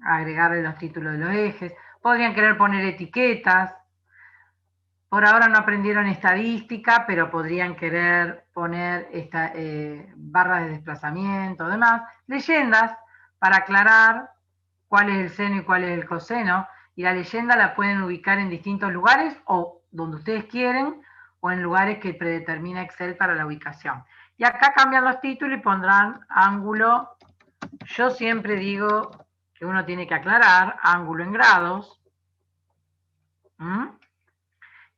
S1: agregarle los títulos de los ejes. Podrían querer poner etiquetas. Por ahora no aprendieron estadística, pero podrían querer poner barras de desplazamiento, demás. Leyendas, para aclarar cuál es el seno y cuál es el coseno. Y la leyenda la pueden ubicar en distintos lugares, o donde ustedes quieren, o en lugares que predetermina Excel para la ubicación. Y acá cambian los títulos y pondrán ángulo. Yo siempre digo que uno tiene que aclarar ángulo en grados.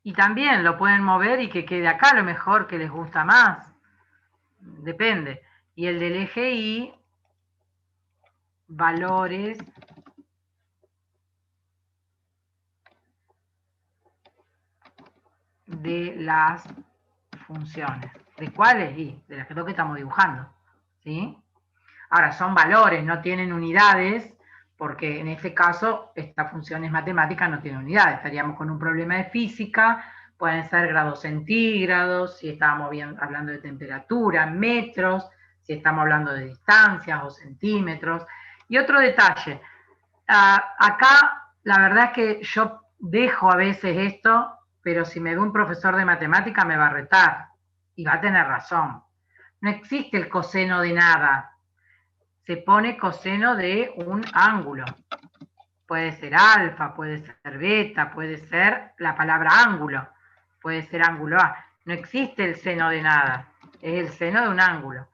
S1: Y también lo pueden mover y que quede acá lo mejor que les gusta más. Depende. Y el del eje Y, valores de las funciones. ¿De cuáles? Y de las que estamos dibujando. ¿Sí? Ahora, son valores, no tienen unidades, porque en este caso esta función es matemática, no tiene unidades. Estaríamos con un problema de física, pueden ser grados centígrados, si estábamos hablando de temperatura, metros, si estamos hablando de distancias o centímetros. Y otro detalle, acá la verdad es que yo dejo a veces esto, pero si me ve un profesor de matemática me va a retar, y va a tener razón. No existe el coseno de nada. Se pone coseno de un ángulo. Puede ser alfa, puede ser beta, puede ser la palabra ángulo, puede ser ángulo A. No existe el seno de nada, es el seno de un ángulo.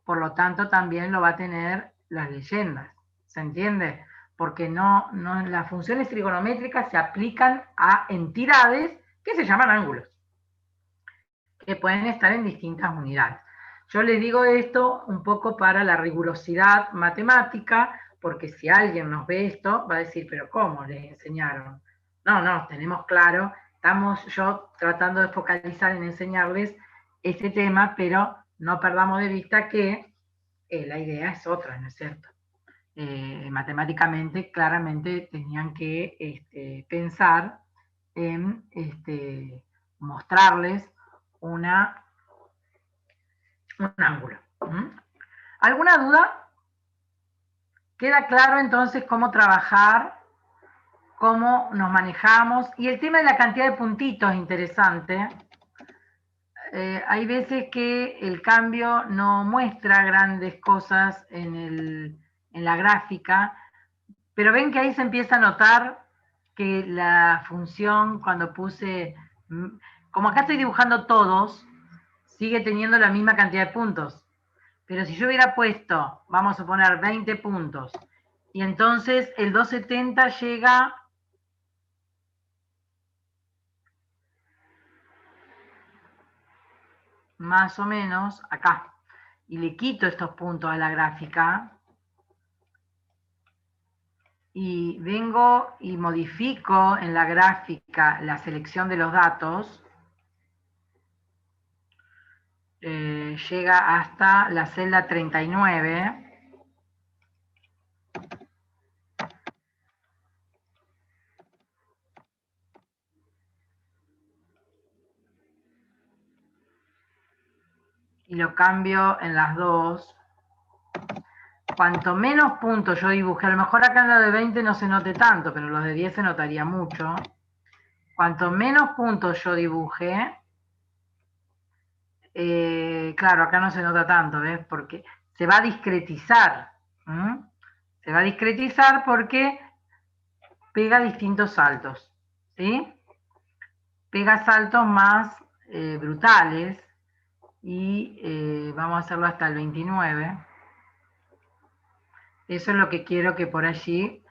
S1: Por lo tanto, también lo va a tener las leyendas. ¿Se entiende? Porque las funciones trigonométricas se aplican a entidades que se llaman ángulos, que pueden estar en distintas unidades. Yo les digo esto un poco para la rigurosidad matemática, porque si alguien nos ve esto, va a decir, pero ¿cómo les enseñaron? No, tenemos claro, estamos yo tratando de focalizar en enseñarles este tema, pero no perdamos de vista que la idea es otra, ¿no es cierto? Matemáticamente, claramente tenían que pensar en mostrarles un ángulo. ¿Alguna duda? Queda claro entonces cómo trabajar, cómo nos manejamos, y el tema de la cantidad de puntitos es interesante. Hay veces que el cambio no muestra grandes cosas en la gráfica, pero ven que ahí se empieza a notar que la función, cuando puse, como acá estoy dibujando todos, sigue teniendo la misma cantidad de puntos. Pero si yo hubiera puesto, vamos a poner 20 puntos, y entonces el 270 llega más o menos acá, y le quito estos puntos a la gráfica, y vengo y modifico en la gráfica la selección de los datos, llega hasta la celda 39, y lo cambio en las dos. Cuanto menos puntos yo dibujé, a lo mejor acá en lo de 20 no se note tanto, pero los de 10 se notaría mucho. Cuanto menos puntos yo dibuje, claro, acá no se nota tanto, ¿ves? Porque se va a discretizar. Se va a discretizar porque pega distintos saltos, ¿sí? Pega saltos más brutales, y vamos a hacerlo hasta el 29. Eso es lo que quiero que por allí,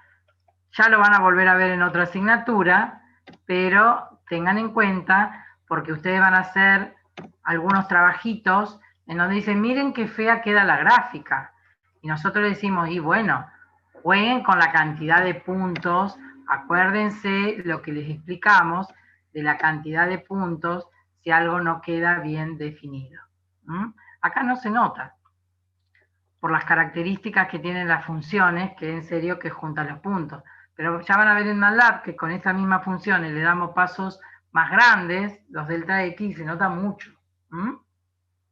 S1: ya lo van a volver a ver en otra asignatura, pero tengan en cuenta, porque ustedes van a hacer algunos trabajitos en donde dice, miren qué fea queda la gráfica. Y nosotros decimos, y bueno, jueguen con la cantidad de puntos, acuérdense lo que les explicamos de la cantidad de puntos si algo no queda bien definido. Acá no se nota, por las características que tienen las funciones, que en serio que juntan los puntos. Pero ya van a ver en MATLAB que con estas mismas funciones le damos pasos más grandes, los delta X se nota mucho.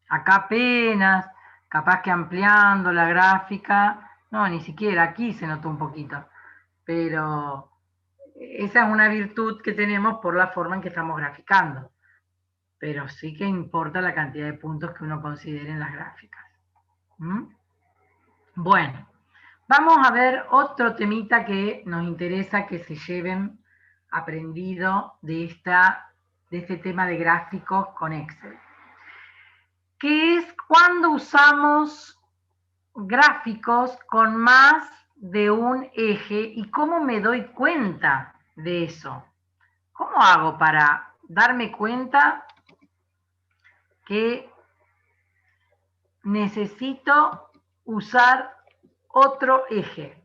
S1: Acá apenas, capaz que ampliando la gráfica, no, ni siquiera aquí se notó un poquito. Pero esa es una virtud que tenemos por la forma en que estamos graficando. Pero sí que importa la cantidad de puntos que uno considere en las gráficas. Bueno, vamos a ver otro temita que nos interesa que se lleven aprendido de este tema de gráficos con Excel, que es cuando usamos gráficos con más de un eje y cómo me doy cuenta de eso. ¿Cómo hago para darme cuenta que necesito usar otro eje?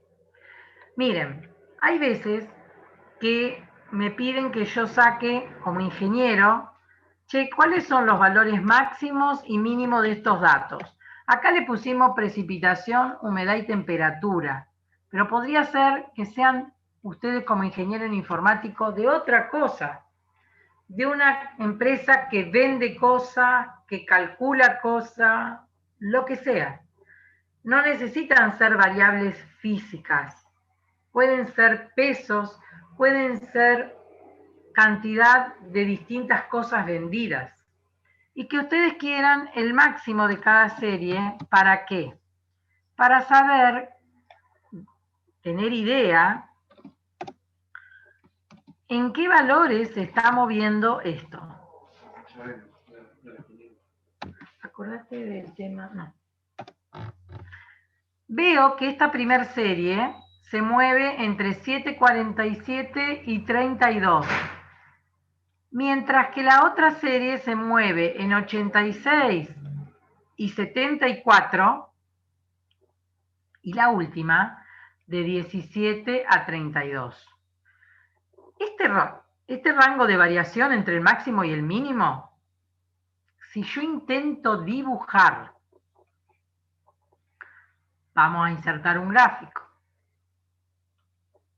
S1: Miren, hay veces que me piden que yo saque como ingeniero, che, ¿cuáles son los valores máximos y mínimos de estos datos? Acá le pusimos precipitación, humedad y temperatura, pero podría ser que sean ustedes como ingeniero en informático de otra cosa, de una empresa que vende cosas, que calcula cosas, lo que sea. No necesitan ser variables físicas, pueden ser pesos, pueden ser cantidad de distintas cosas vendidas. Y que ustedes quieran el máximo de cada serie, ¿para qué? Para saber, tener idea, en qué valores se está moviendo esto. ¿Acordate del tema? No. Veo que esta primera serie se mueve entre 7,47 y 32. Mientras que la otra serie se mueve en 86 y 74, y la última de 17 a 32. Este rango de variación entre el máximo y el mínimo, si yo intento dibujar, vamos a insertar un gráfico.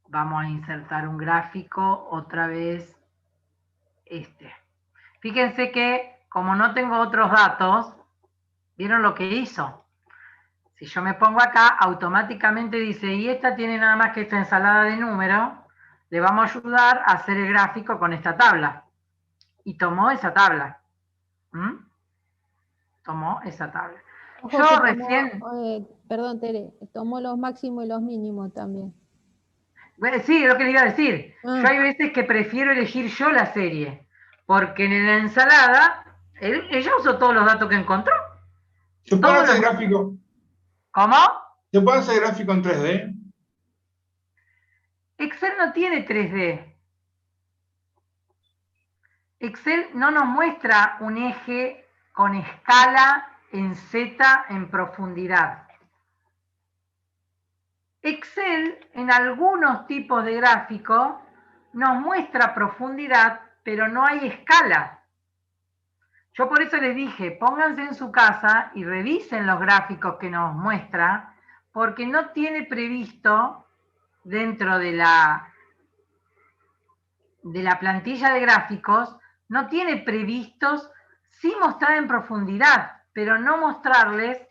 S1: Vamos a insertar un gráfico otra vez. Fíjense que como no tengo otros datos, ¿vieron lo que hizo? Si yo me pongo acá, automáticamente dice, y esta tiene nada más que esta ensalada de números, le vamos a ayudar a hacer el gráfico con esta tabla. Y tomó esa tabla. Tomó esa tabla.
S2: Ojo,
S1: Yo
S2: que
S1: recién...
S2: perdón, Tere, tomó los máximos y los mínimos también.
S1: Bueno, sí, es lo que le iba a decir. Yo hay veces que prefiero elegir yo la serie, porque en la ensalada, ella usó todos los datos que encontró.
S3: ¿Se puede hacer gráfico?
S1: ¿Cómo?
S3: ¿Se puede hacer gráfico en 3D?
S1: Excel no tiene 3D. Excel no nos muestra un eje con escala en Z en profundidad. Excel, en algunos tipos de gráficos, nos muestra profundidad, pero no hay escala. Yo por eso les dije, pónganse en su casa y revisen los gráficos que nos muestra, porque no tiene previsto, dentro de la plantilla de gráficos, no tiene previstos sí mostrar en profundidad, pero no mostrarles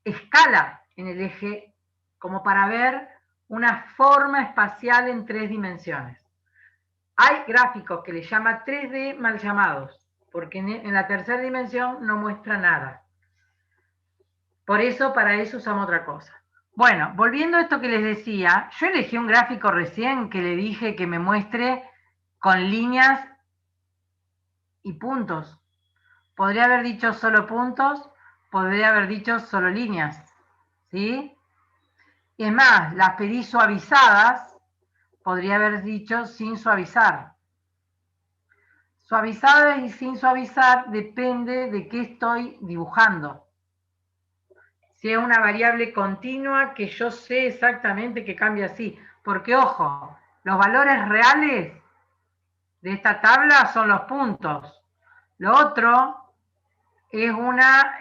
S1: escala en el eje, como para ver una forma espacial en 3 dimensiones. Hay gráficos que le llama 3D mal llamados, porque en la tercera dimensión no muestra nada. Por eso, para eso usamos otra cosa. Bueno, volviendo a esto que les decía, yo elegí un gráfico recién que le dije que me muestre con líneas y puntos. Podría haber dicho solo puntos, podría haber dicho solo líneas, ¿sí? Y es más, las pedí suavizadas, podría haber dicho sin suavizar. Suavizada y sin suavizar depende de qué estoy dibujando. Si es una variable continua que yo sé exactamente que cambia así. Porque, ojo, los valores reales de esta tabla son los puntos. Lo otro es una...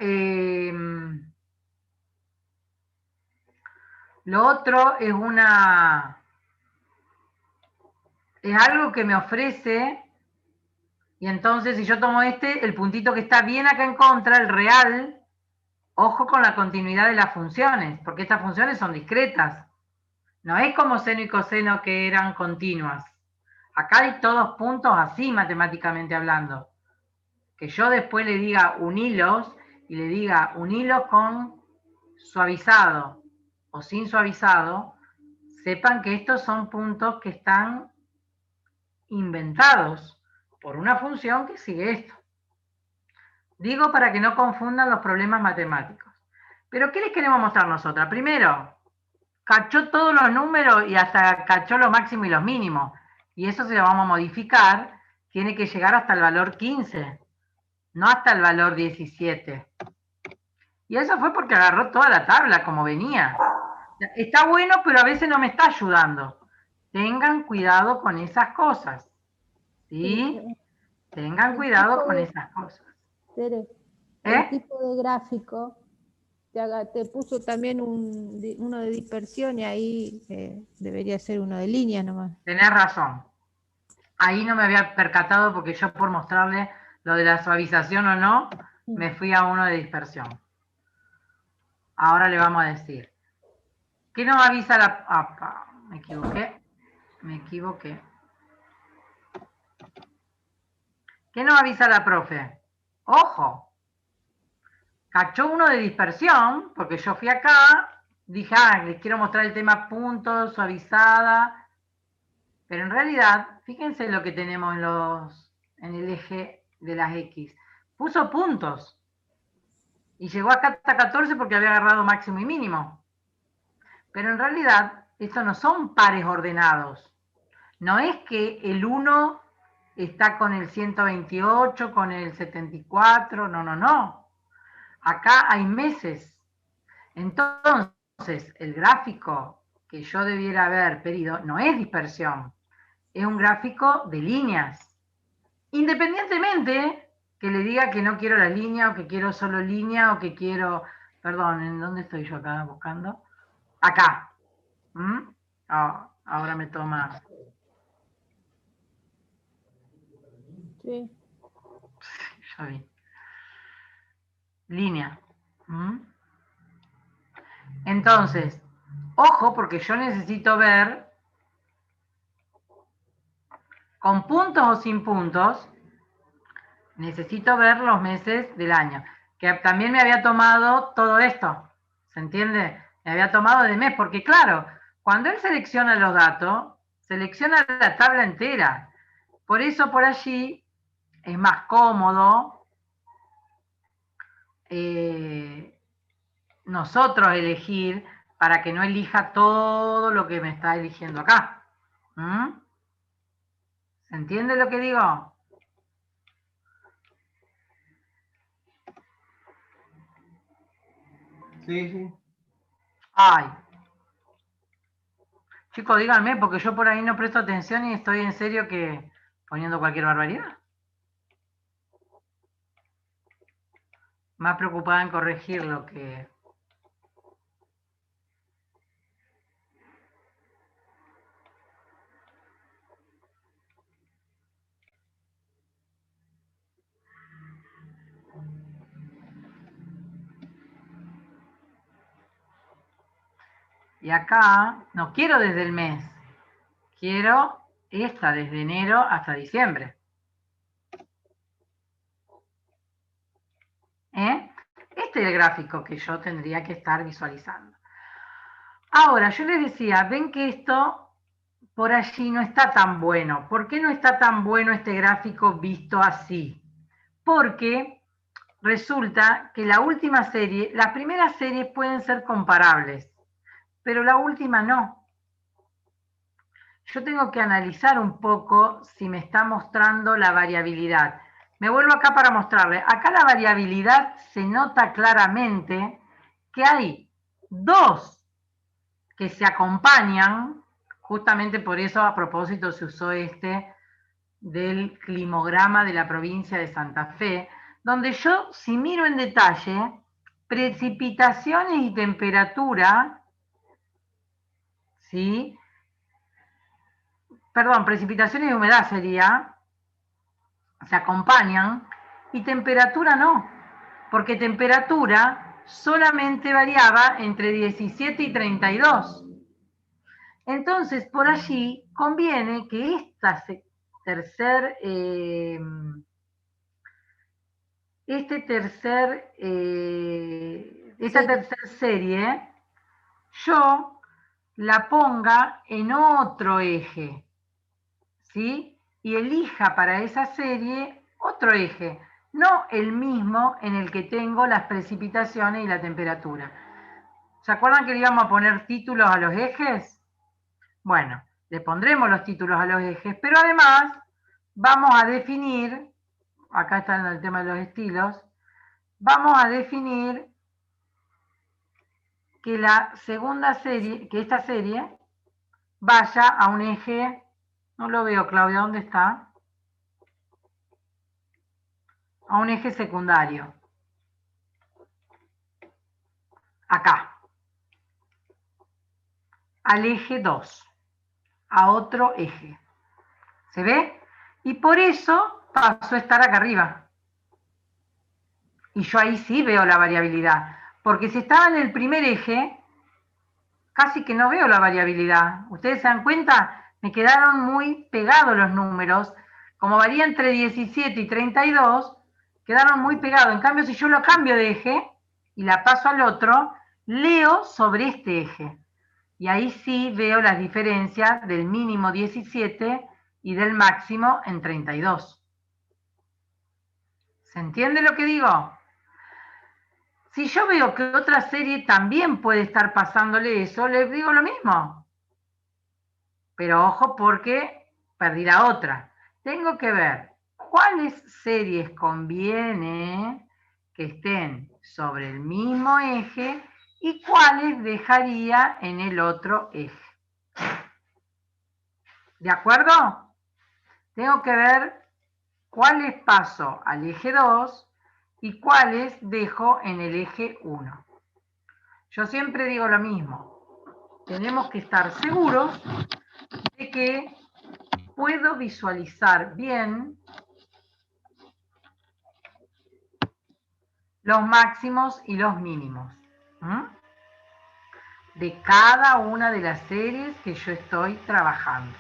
S1: es algo que me ofrece, y entonces si yo tomo el puntito que está bien acá en contra, el real, ojo con la continuidad de las funciones, porque estas funciones son discretas. No es como seno y coseno que eran continuas. Acá hay todos puntos así matemáticamente hablando. Que yo después le diga unilos y le diga unilos con suavizado o sin suavizado, sepan que estos son puntos que están inventados por una función que sigue esto. Digo para que no confundan los problemas matemáticos. Pero ¿qué les queremos mostrar nosotras? Primero, cachó todos los números y hasta cachó los máximos y los mínimos. Y eso se lo vamos a modificar. Tiene que llegar hasta el valor 15, no hasta el valor 17. Y eso fue porque agarró toda la tabla como venía. Está bueno, pero a veces no me está ayudando. Tengan cuidado con esas cosas. ¿Sí? Tengan cuidado con esas cosas.
S2: Tere, el tipo de gráfico te puso también uno de dispersión y ahí debería ser uno de líneas nomás.
S1: Tenés razón. Ahí no me había percatado porque yo por mostrarle lo de la suavización o no, me fui a uno de dispersión. Ahora le vamos a decir. ¿Qué nos avisa la... me equivoqué. ¿Qué nos avisa la profe? ¡Ojo! Cachó uno de dispersión, porque yo fui acá, dije, les quiero mostrar el tema puntos, suavizada, pero en realidad, fíjense lo que tenemos en el eje de las X. Puso puntos, y llegó acá hasta 14 porque había agarrado máximo y mínimo. Pero en realidad, estos no son pares ordenados. No es que el 1 está con el 128, con el 74, no. Acá hay meses. Entonces, el gráfico que yo debiera haber pedido no es dispersión, es un gráfico de líneas. Independientemente que le diga que no quiero las líneas, o que quiero solo línea, o que quiero... Perdón, ¿en dónde estoy yo acá buscando? Acá. Ahora me toma...
S2: Sí.
S1: Ya vi. Línea. Entonces, ojo, porque yo necesito ver con puntos o sin puntos, necesito ver los meses del año. Que también me había tomado todo esto. ¿Se entiende? Me había tomado de mes, porque claro, cuando él selecciona los datos, selecciona la tabla entera. Por eso por allí es más cómodo nosotros elegir para que no elija todo lo que me está eligiendo acá. ¿Se entiende lo que digo?
S3: Sí.
S1: Ay. Chicos, díganme, porque yo por ahí no presto atención y estoy en serio que poniendo cualquier barbaridad. Más preocupada en corregir lo que... Y acá, no quiero desde el mes, quiero esta desde enero hasta diciembre. Este es el gráfico que yo tendría que estar visualizando. Ahora, yo les decía, ven que esto por allí no está tan bueno. ¿Por qué no está tan bueno este gráfico visto así? Porque resulta que la última serie, las primeras series pueden ser comparables, pero la última no. yo tengo que analizar un poco si me está mostrando la variabilidad. Me vuelvo acá para mostrarle. Acá la variabilidad se nota claramente que hay dos que se acompañan, justamente por eso a propósito se usó este del climograma de la provincia de Santa Fe, donde yo, si miro en detalle, precipitaciones y temperatura, ¿sí? Perdón, precipitaciones y humedad sería, se acompañan, y temperatura no, porque temperatura solamente variaba entre 17 y 32. Entonces, por allí conviene que esta tercera serie, yo la ponga en otro eje, ¿sí? Y elija para esa serie otro eje, no el mismo en el que tengo las precipitaciones y la temperatura. ¿Se acuerdan que le íbamos a poner títulos a los ejes? Bueno, le pondremos los títulos a los ejes, pero además vamos a definir, acá está en el tema de los estilos, vamos a definir que la segunda serie, que esta serie vaya a un eje, no lo veo, Claudia, ¿dónde está? A un eje secundario. Acá. Al eje 2. A otro eje. ¿Se ve? Y por eso pasó a estar acá arriba. Y yo ahí sí veo la variabilidad. Porque si estaba en el primer eje, casi que no veo la variabilidad. ¿Ustedes se dan cuenta? Me quedaron muy pegados los números. Como varía entre 17 y 32, quedaron muy pegados. En cambio, si yo lo cambio de eje y la paso al otro, leo sobre este eje. Y ahí sí veo las diferencias del mínimo 17 y del máximo en 32. ¿Se entiende lo que digo? Si yo veo que otra serie también puede estar pasándole eso, les digo lo mismo. Pero ojo porque perdí la otra. Tengo que ver cuáles series conviene que estén sobre el mismo eje y cuáles dejaría en el otro eje. ¿De acuerdo? Tengo que ver cuáles paso al eje 2 y cuáles dejo en el eje 1. Yo siempre digo lo mismo. Tenemos que estar seguros de que puedo visualizar bien los máximos y los mínimos de cada una de las series que yo estoy trabajando.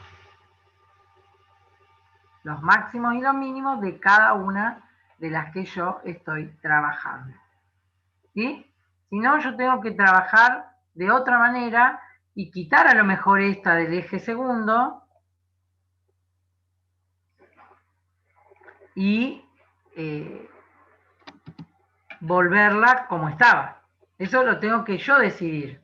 S1: Los máximos y los mínimos de cada una de las que yo estoy trabajando. ¿Sí? Si no, yo tengo que trabajar de otra manera y quitar a lo mejor esta del eje segundo y volverla como estaba. Eso lo tengo que yo decidir.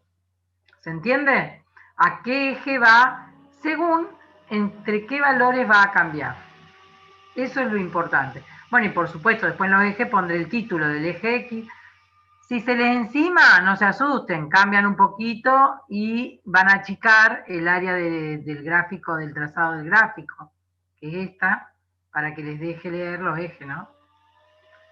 S1: ¿Se entiende? ¿A qué eje va? Según entre qué valores va a cambiar. Eso es lo importante. Bueno, y por supuesto, después en los ejes pondré el título del eje X. Si se les encima, no se asusten, cambian un poquito y van a achicar el área del gráfico, del trazado del gráfico, que es esta, para que les deje leer los ejes, ¿no?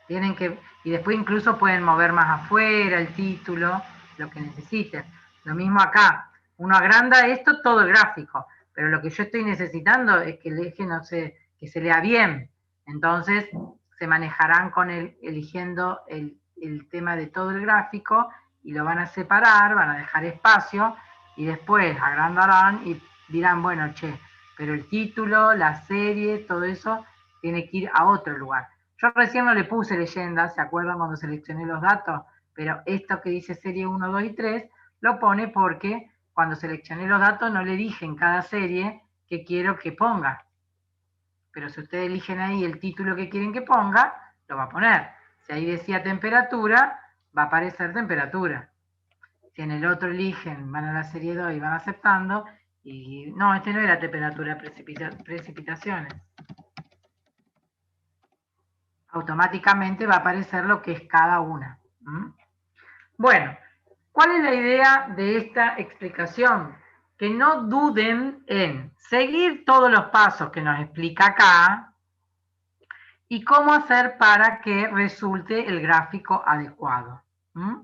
S1: Tienen que, y después incluso pueden mover más afuera el título, lo que necesiten. Lo mismo acá, uno agranda esto todo el gráfico, pero lo que yo estoy necesitando es que el eje no se, que se lea bien. Entonces se manejarán con eligiendo el tema de todo el gráfico y lo van a separar, van a dejar espacio y después agrandarán y dirán, bueno, che, pero el título, la serie, todo eso tiene que ir a otro lugar. Yo recién no le puse leyenda, ¿se acuerdan cuando seleccioné los datos? Pero esto que dice serie 1, 2 y 3 lo pone porque cuando seleccioné los datos no le dije en cada serie que quiero que ponga. Pero si ustedes eligen ahí el título que quieren que ponga, lo va a poner. Si ahí decía temperatura, va a aparecer temperatura. Si en el otro eligen, van a la serie 2 y van aceptando, Y no, este no era temperatura, precipitaciones. Automáticamente va a aparecer lo que es cada una. ¿Mm? Bueno, ¿cuál es la idea de esta explicación? Que no duden en seguir todos los pasos que nos explica acá y cómo hacer para que resulte el gráfico adecuado. ¿Mm?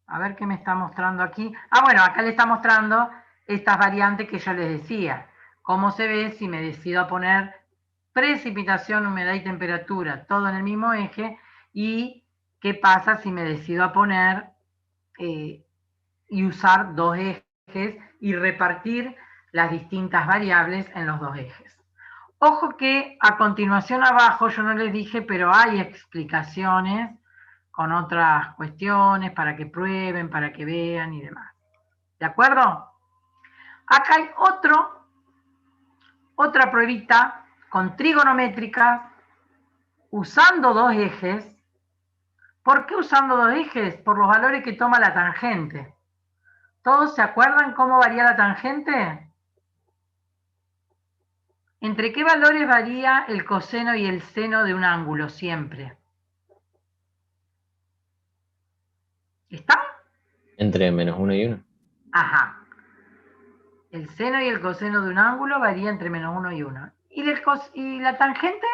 S1: A ver qué me está mostrando aquí. Ah, bueno, acá le está mostrando estas variantes que yo les decía. Cómo se ve si me decido a poner precipitación, humedad y temperatura, todo en el mismo eje, y qué pasa si me decido a poner y usar dos ejes y repartir las distintas variables en los dos ejes. Ojo que a continuación abajo yo no les dije, pero hay explicaciones con otras cuestiones para que prueben, para que vean y demás. ¿De acuerdo? Acá hay otra pruebita con trigonométricas usando dos ejes. ¿Por qué usando dos ejes? Por los valores que toma la tangente. ¿Todos se acuerdan cómo varía la tangente? ¿Entre qué valores varía el coseno y el seno de un ángulo siempre? ¿Está?
S8: Entre -1 y 1.
S1: Ajá. El seno y el coseno de un ángulo varía entre -1 y 1. ¿Y la tangente?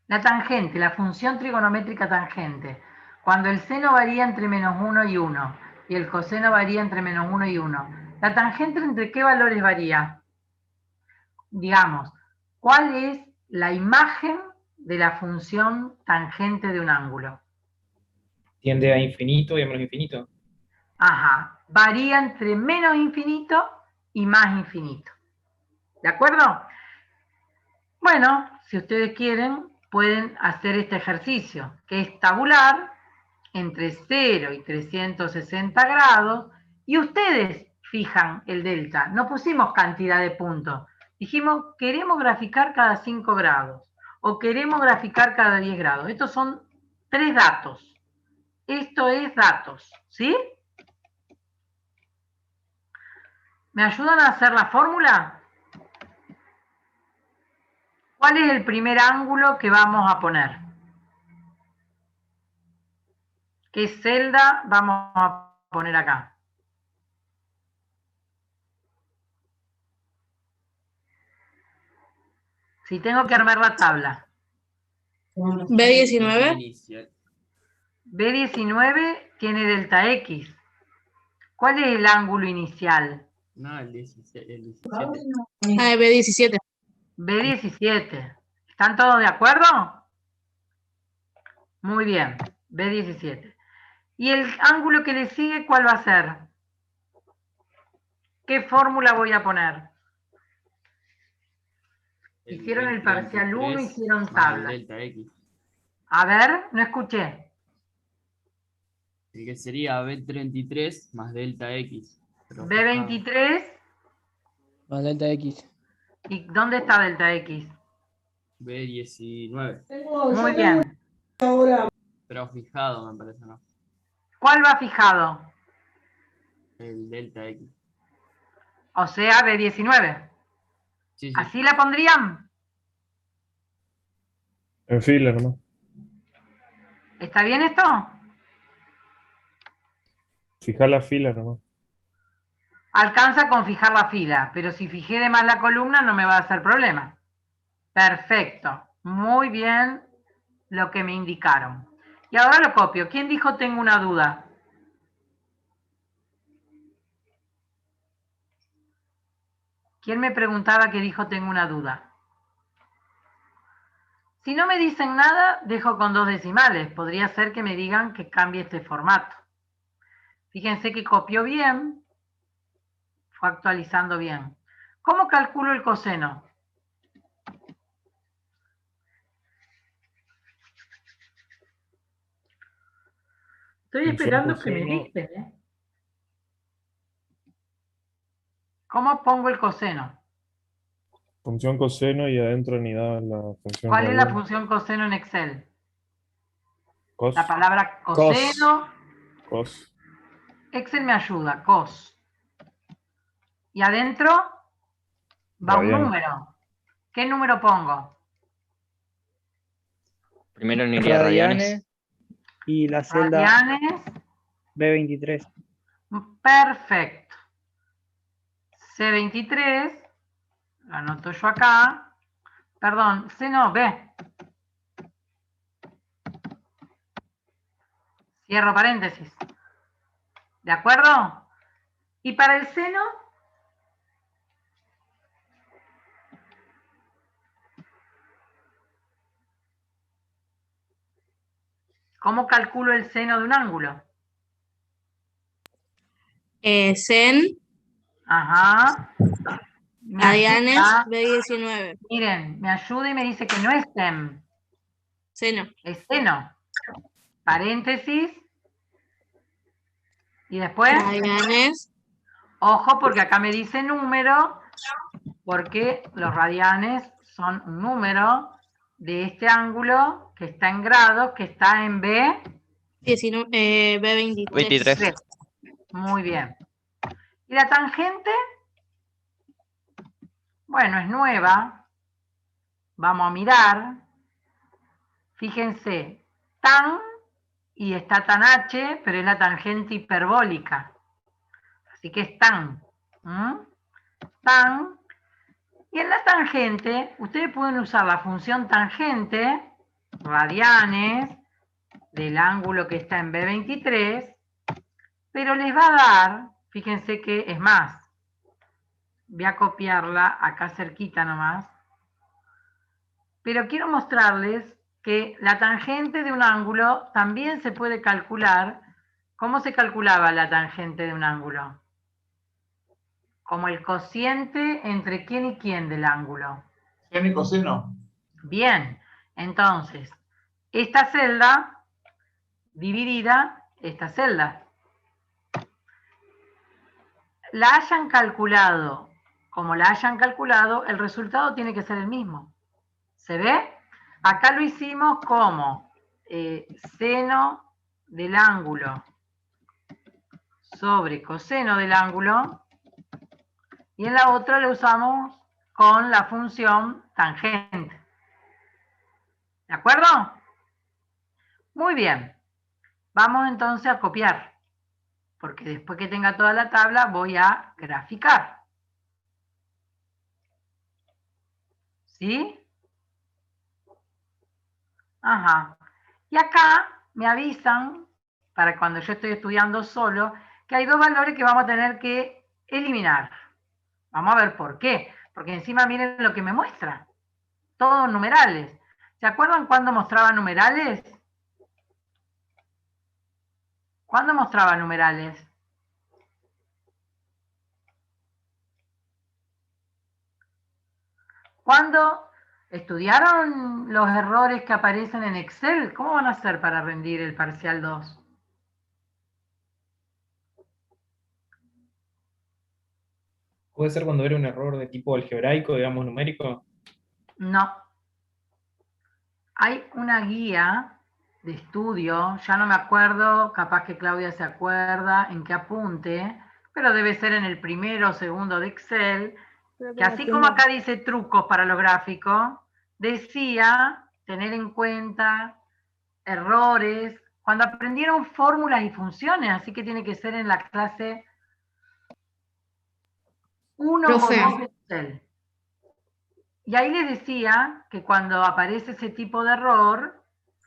S1: La tangente, la función trigonométrica tangente. Cuando el seno varía entre -1 y 1 y el coseno varía entre -1 y 1. ¿La tangente entre qué valores varía? Digamos, ¿cuál es la imagen de la función tangente de un ángulo?
S5: Tiende a infinito y a menos infinito.
S1: Ajá, varía entre menos infinito y más infinito. ¿De acuerdo? Bueno, si ustedes quieren, pueden hacer este ejercicio, que es tabular entre 0 y 360 grados, y ustedes fijan el delta. No pusimos cantidad de puntos. Dijimos, queremos graficar cada 5 grados, o queremos graficar cada 10 grados. Estos son 3 datos. Esto es datos, ¿sí? ¿Me ayudan a hacer la fórmula? ¿Cuál es el primer ángulo que vamos a poner? ¿Qué celda vamos a poner acá? Si tengo que armar la tabla.
S4: B19.
S1: B19 tiene delta X. ¿Cuál es el ángulo inicial?
S4: No, el 17. Ah, B17.
S1: B17. ¿Están todos de acuerdo? Muy bien, B17. ¿Y el ángulo que le sigue cuál va a ser? ¿Qué fórmula voy a poner? Hicieron el parcial 1, hicieron tabla. A ver, no escuché.
S4: El que sería B33 más delta X.
S1: B23.
S9: Más delta X.
S1: ¿Y dónde está delta X?
S4: B19.
S1: Muy bien.
S4: Pero fijado, me parece, ¿no?
S1: ¿Cuál va fijado?
S4: El delta X.
S1: O sea, B19.
S4: Sí, sí.
S1: ¿Así la pondrían?
S7: En fila nomás.
S1: ¿Está bien esto?
S7: Fijar la fila nomás.
S1: Alcanza con fijar la fila, pero si fijé de más la columna no me va a hacer problema. Perfecto. Muy bien lo que me indicaron. Y ahora lo copio. ¿Quién dijo tengo una duda? ¿Quién me preguntaba que dijo tengo una duda? Si no me dicen nada, dejo con 2 decimales. Podría ser que me digan que cambie este formato. Fíjense que copió bien. Fue actualizando bien. ¿Cómo calculo el coseno? Estoy esperando que me dicten, ¿eh? ¿Cómo pongo el coseno?
S7: Función coseno y adentro anidada la función
S1: ¿Cuál es la
S7: radial.
S1: función coseno en Excel?
S7: Cos.
S1: La palabra coseno.
S7: Cos.
S1: Excel me ayuda, cos. Y adentro va un
S7: Radianes.
S1: número. ¿Qué número pongo?
S8: Primero no iría radianes.
S10: Radianes y la celda
S1: Radianes.
S10: B23.
S1: Perfecto. C23. Lo anoto yo acá. Perdón, C no, B. Cierro paréntesis. ¿De acuerdo? Y para el seno, ¿cómo calculo el seno de un ángulo?
S11: Sen,
S1: Ajá. Me
S11: radianes,
S1: ayuda.
S11: B19.
S1: Miren, me ayuda y me dice que no es sem,
S11: Seno.
S1: es seno. Paréntesis. Y después,
S11: Radianes.
S1: ojo, porque acá me dice número, porque los radianes son un número de este ángulo que está en grados, que está en
S11: B23.
S8: 23.
S1: Muy bien. ¿Y la tangente? Bueno, es nueva. Vamos a mirar. Fíjense, tan, y está tan H, pero es la tangente hiperbólica. Así que es tan. Tan. Y en la tangente, ustedes pueden usar la función tangente, radianes, del ángulo que está en B23, pero les va a dar, fíjense que es más, voy a copiarla acá cerquita nomás, pero quiero mostrarles que la tangente de un ángulo también se puede calcular. ¿Cómo se calculaba la tangente de un ángulo? Como el cociente entre quién y quién del ángulo.
S3: Seno y coseno.
S1: Bien, entonces, esta celda dividida, esta celda. La hayan calculado como la hayan calculado, el resultado tiene que ser el mismo. ¿Se ve? Acá lo hicimos como seno del ángulo sobre coseno del ángulo, y en la otra lo usamos con la función tangente. ¿De acuerdo? Muy bien. Vamos entonces a copiar, porque después que tenga toda la tabla voy a graficar. ¿Sí? Ajá. Y acá me avisan, para cuando yo estoy estudiando solo, que hay dos valores que vamos a tener que eliminar. Vamos a ver por qué. Porque encima miren lo que me muestra. Todos numerales. ¿Se acuerdan cuándo mostraba numerales? ¿Cuándo mostraba numerales? ¿Cuándo estudiaron los errores que aparecen en Excel? ¿Cómo van a hacer para rendir el parcial 2?
S5: ¿Puede ser cuando era un error de tipo algebraico, digamos, numérico?
S1: No. Hay una guía de estudio, ya no me acuerdo, capaz que Claudia se acuerda en qué apunte, pero debe ser en el primero o segundo de Excel, que así como acá dice trucos para los gráficos, decía tener en cuenta errores, cuando aprendieron fórmulas y funciones, así que tiene que ser en la clase 1 o 2 de Excel. Y ahí les decía que cuando aparece ese tipo de error,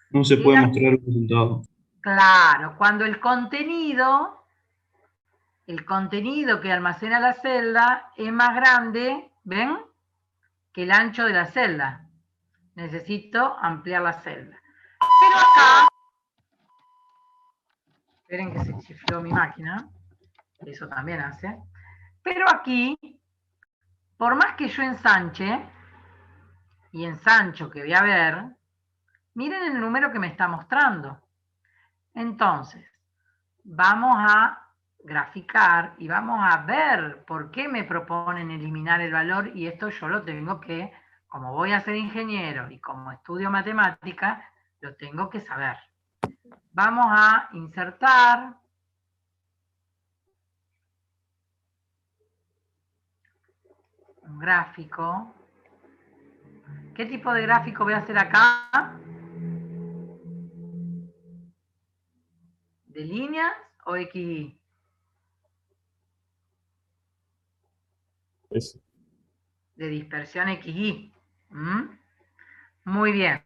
S12: no se puede mostrar el resultado.
S1: Claro, cuando el contenido que almacena la celda es más grande, ¿ven? Que el ancho de la celda. Necesito ampliar la celda. Pero acá, esperen que se chifló mi máquina, eso también hace. Pero aquí, por más que yo ensanche, y ensancho que voy a ver, miren el número que me está mostrando. Entonces, vamos a graficar y vamos a ver por qué me proponen eliminar el valor, y esto yo lo tengo que, como voy a ser ingeniero y como estudio matemática, lo tengo que saber. Vamos a insertar un gráfico. ¿Qué tipo de gráfico voy a hacer acá? ¿De líneas o XY?
S7: Ese.
S1: De dispersión XY. Muy bien.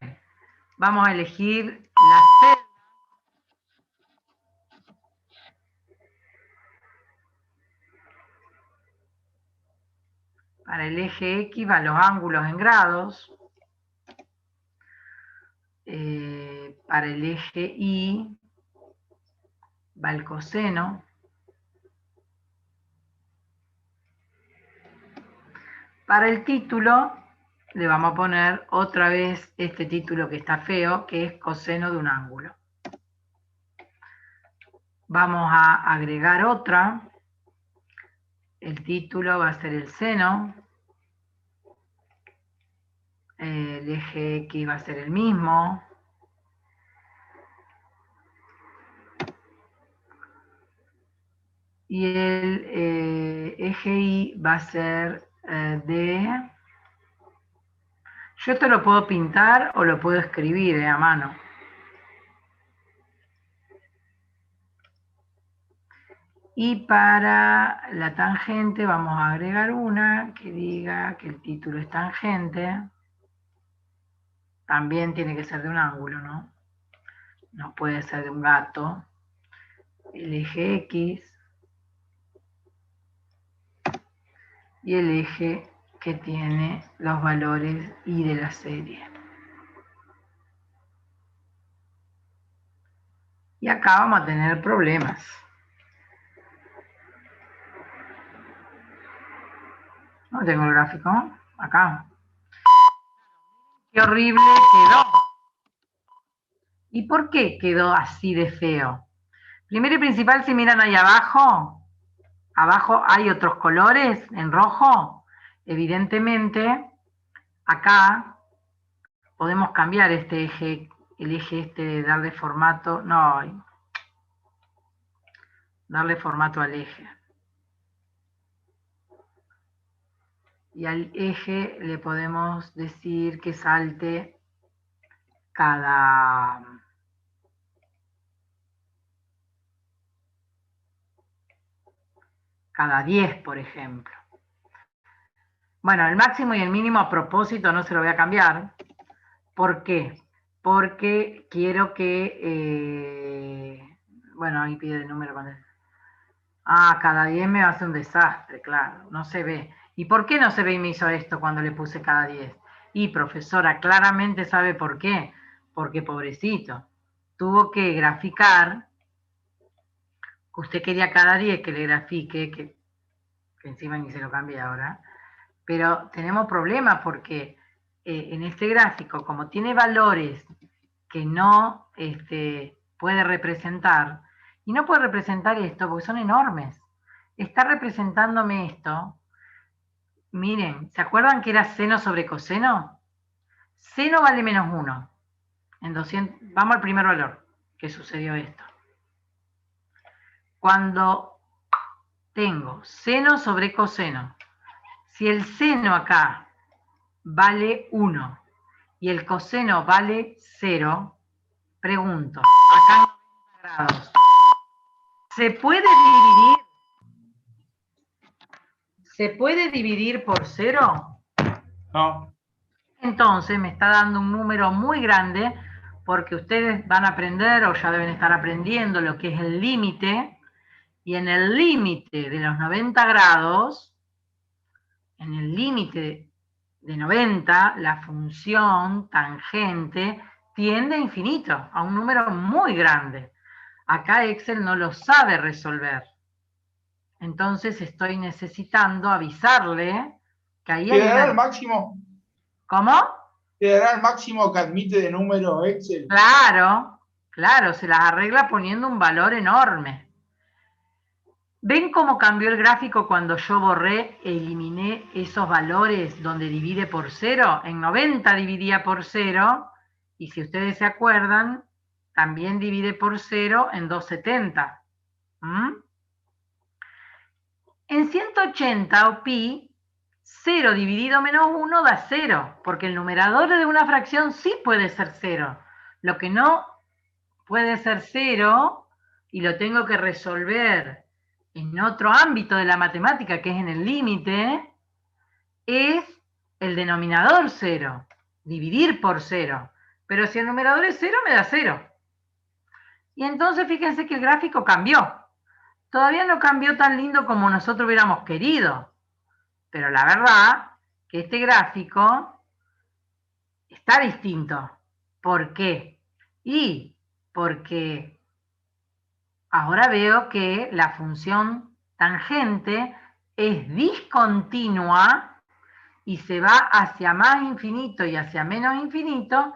S1: Vamos a elegir la celda. Para el eje X van los ángulos en grados. Para el eje Y va el coseno. Para el título le vamos a poner otra vez este título que está feo, que es coseno de un ángulo. Vamos a agregar otra. El título va a ser el seno. El eje X va a ser el mismo. Y el eje Y va a ser de... Yo esto lo puedo pintar o lo puedo escribir a mano. Y para la tangente vamos a agregar una que diga que el título es tangente. También tiene que ser de un ángulo, ¿no? No puede ser de un gato. El eje X. Y el eje que tiene los valores Y de la serie. Y acá vamos a tener problemas. No tengo el gráfico. Acá. Qué horrible quedó. ¿Y por qué quedó así de feo? Primero y principal, si miran ahí abajo hay otros colores en rojo. Evidentemente, acá podemos cambiar este eje, el eje este de darle formato, no, darle formato al eje. Y al eje le podemos decir que salte cada 10, por ejemplo. Bueno, el máximo y el mínimo a propósito no se lo voy a cambiar. ¿Por qué? Porque quiero que... bueno, ahí pide el número. Cada 10 me hace un desastre, claro. No se ve. ¿Y por qué no se ve y me hizo esto cuando le puse cada 10? Y profesora, claramente sabe por qué. Porque pobrecito, tuvo que graficar. Usted quería cada 10 que le grafique, que encima ni se lo cambie ahora. Pero tenemos problemas porque en este gráfico, como tiene valores que no puede representar, y no puede representar esto porque son enormes. Está representándome esto. Miren, ¿se acuerdan que era seno sobre coseno? Seno vale menos 1. En 200, vamos al primer valor, que sucedió esto. Cuando tengo seno sobre coseno, si el seno acá vale 1 y el coseno vale 0, pregunto, acá en 90 grados, ¿se puede dividir? ¿Se puede dividir por 0?
S3: No.
S1: Entonces me está dando un número muy grande porque ustedes van a aprender o ya deben estar aprendiendo lo que es el límite. Y en el límite de los 90 grados, en el límite de 90, la función tangente tiende a infinito, a un número muy grande. Acá Excel no lo sabe resolver. Entonces estoy necesitando avisarle que ahí hay...
S3: ¿Te dará el máximo?
S1: ¿Cómo?
S3: ¿Te dará el máximo que admite de número Excel?
S1: Claro, claro, se las arregla poniendo un valor enorme. ¿Ven cómo cambió el gráfico cuando yo borré e eliminé esos valores donde divide por 0? En 90 dividía por 0, y si ustedes se acuerdan, también divide por 0 en 270. En 180 o pi, 0 dividido menos 1 da 0, porque el numerador de una fracción sí puede ser 0. Lo que no puede ser 0, y lo tengo que resolver en otro ámbito de la matemática, que es en el límite, es el denominador 0, dividir por 0. Pero si el numerador es 0, me da 0. Y entonces fíjense que el gráfico cambió. Todavía no cambió tan lindo como nosotros hubiéramos querido. Pero la verdad que este gráfico está distinto. ¿Por qué? Y porque ahora veo que la función tangente es discontinua y se va hacia más infinito y hacia menos infinito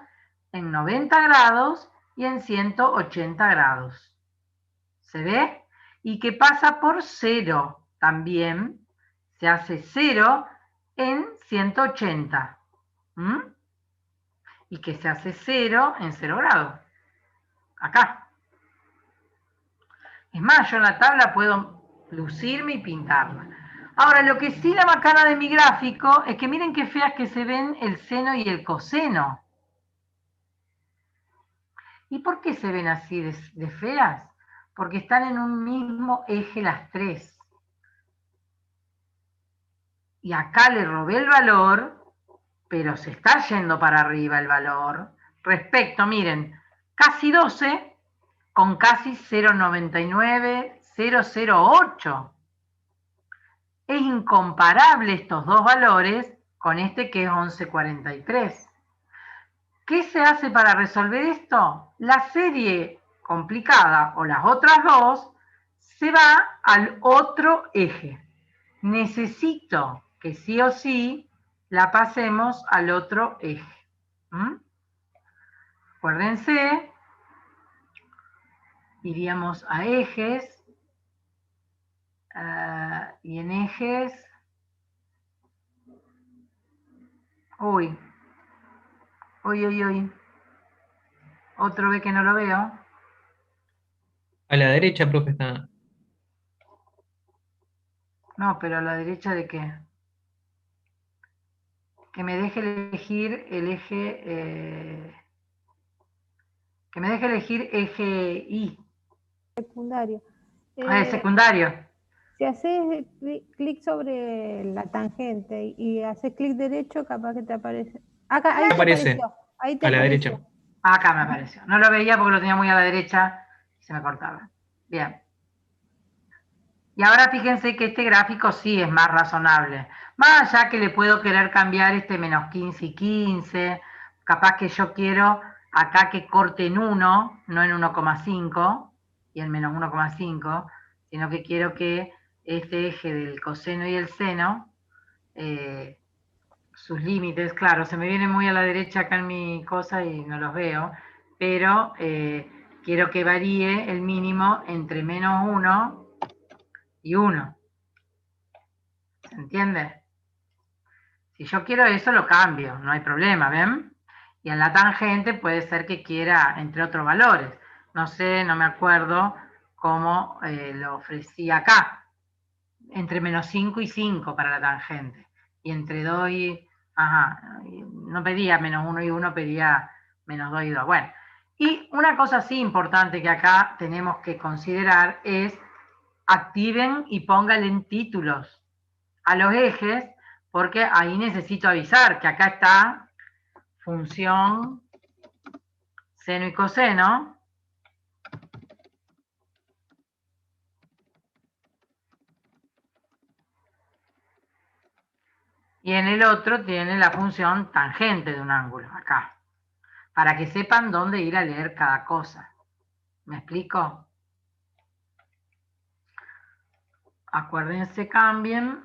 S1: en 90 grados y en 180 grados. ¿Se ve? Y que pasa por 0 también, se hace 0 en 180. Y que se hace 0 en 0 grados. Acá. Es más, yo en la tabla puedo lucirme y pintarla. Ahora, lo que sí la macana de mi gráfico es que miren qué feas que se ven el seno y el coseno. ¿Y por qué se ven así de feas? Porque están en un mismo eje las tres. Y acá le robé el valor, pero se está yendo para arriba el valor. Respecto, miren, casi 12 con casi 0,99, 0,08. Es incomparable estos dos valores con este que es 11,43. ¿Qué se hace para resolver esto? La serie complicada o las otras dos se va al otro eje. Necesito que sí o sí la pasemos al otro eje. Acuérdense, iríamos a ejes, y en ejes, uy, otro ve que no lo veo.
S5: A la derecha, profe, está.
S1: No, pero a la derecha de qué? Que me deje elegir el eje, que me deje elegir eje Y.
S2: Secundario.
S1: Secundario.
S2: Si haces clic sobre la tangente y haces clic derecho, capaz que te aparece. Acá, ahí te apareció. Ahí te
S5: a la
S2: apareció.
S5: derecha.
S1: Acá me apareció. No lo veía porque lo tenía muy a la derecha y se me cortaba. Bien. Y ahora fíjense que este gráfico sí es más razonable. Más allá que le puedo querer cambiar este menos 15 y 15. Capaz que yo quiero acá que corte en 1, no en 1,5 y en menos 1,5, sino que quiero que este eje del coseno y el seno, sus límites, claro, se me viene muy a la derecha acá en mi cosa y no los veo, pero quiero que varíe el mínimo entre menos 1 y 1. ¿Se entiende? Si yo quiero eso, lo cambio, no hay problema, ¿ven? Y en la tangente puede ser que quiera entre otros valores. No sé, no me acuerdo cómo lo ofrecí acá. Entre menos 5 y 5 para la tangente. Y entre 2 y... no pedía menos 1 y 1, pedía menos 2 y 2. Bueno, y una cosa sí importante que acá tenemos que considerar es activen y pónganle en títulos a los ejes, porque ahí necesito avisar que acá está función seno y coseno. Y en el otro tiene la función tangente de un ángulo, acá. Para que sepan dónde ir a leer cada cosa. ¿Me explico? Acuérdense, cambien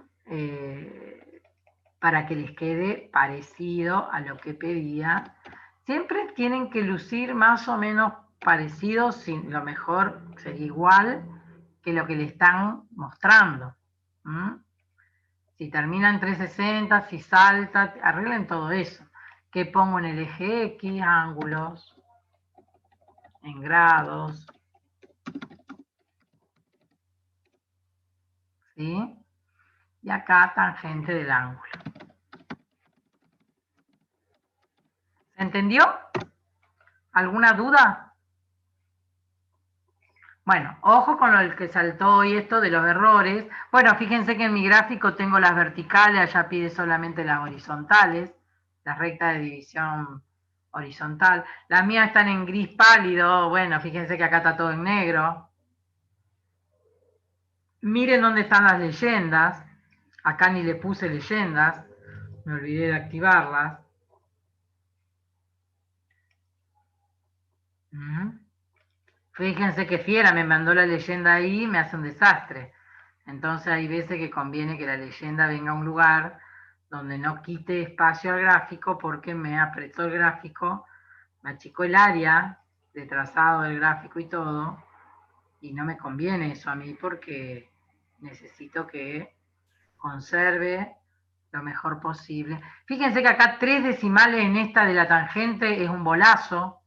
S1: para que les quede parecido a lo que pedía. Siempre tienen que lucir más o menos parecidos, sin, lo mejor sería igual que lo que le están mostrando. Si termina en 360, si salta, arreglen todo eso. ¿Qué pongo en el eje X? Ángulos. en grados. ¿Sí? Y acá tangente del ángulo. ¿Se entendió? ¿Alguna duda? Bueno, ojo con el que saltó y esto de los errores. Bueno, fíjense que en mi gráfico tengo las verticales, allá pide solamente las horizontales, las rectas de división horizontal. Las mías están en gris pálido, bueno, fíjense que acá está todo en negro. Miren dónde están las leyendas. Acá ni le puse leyendas, me olvidé de activarlas. Fíjense que fiera, me mandó la leyenda ahí y me hace un desastre. Entonces hay veces que conviene que la leyenda venga a un lugar donde no quite espacio al gráfico porque me apretó el gráfico, me achicó el área de trazado del gráfico y todo, y no me conviene eso a mí porque necesito que conserve lo mejor posible. Fíjense que acá 3 decimales en esta de la tangente es un bolazo,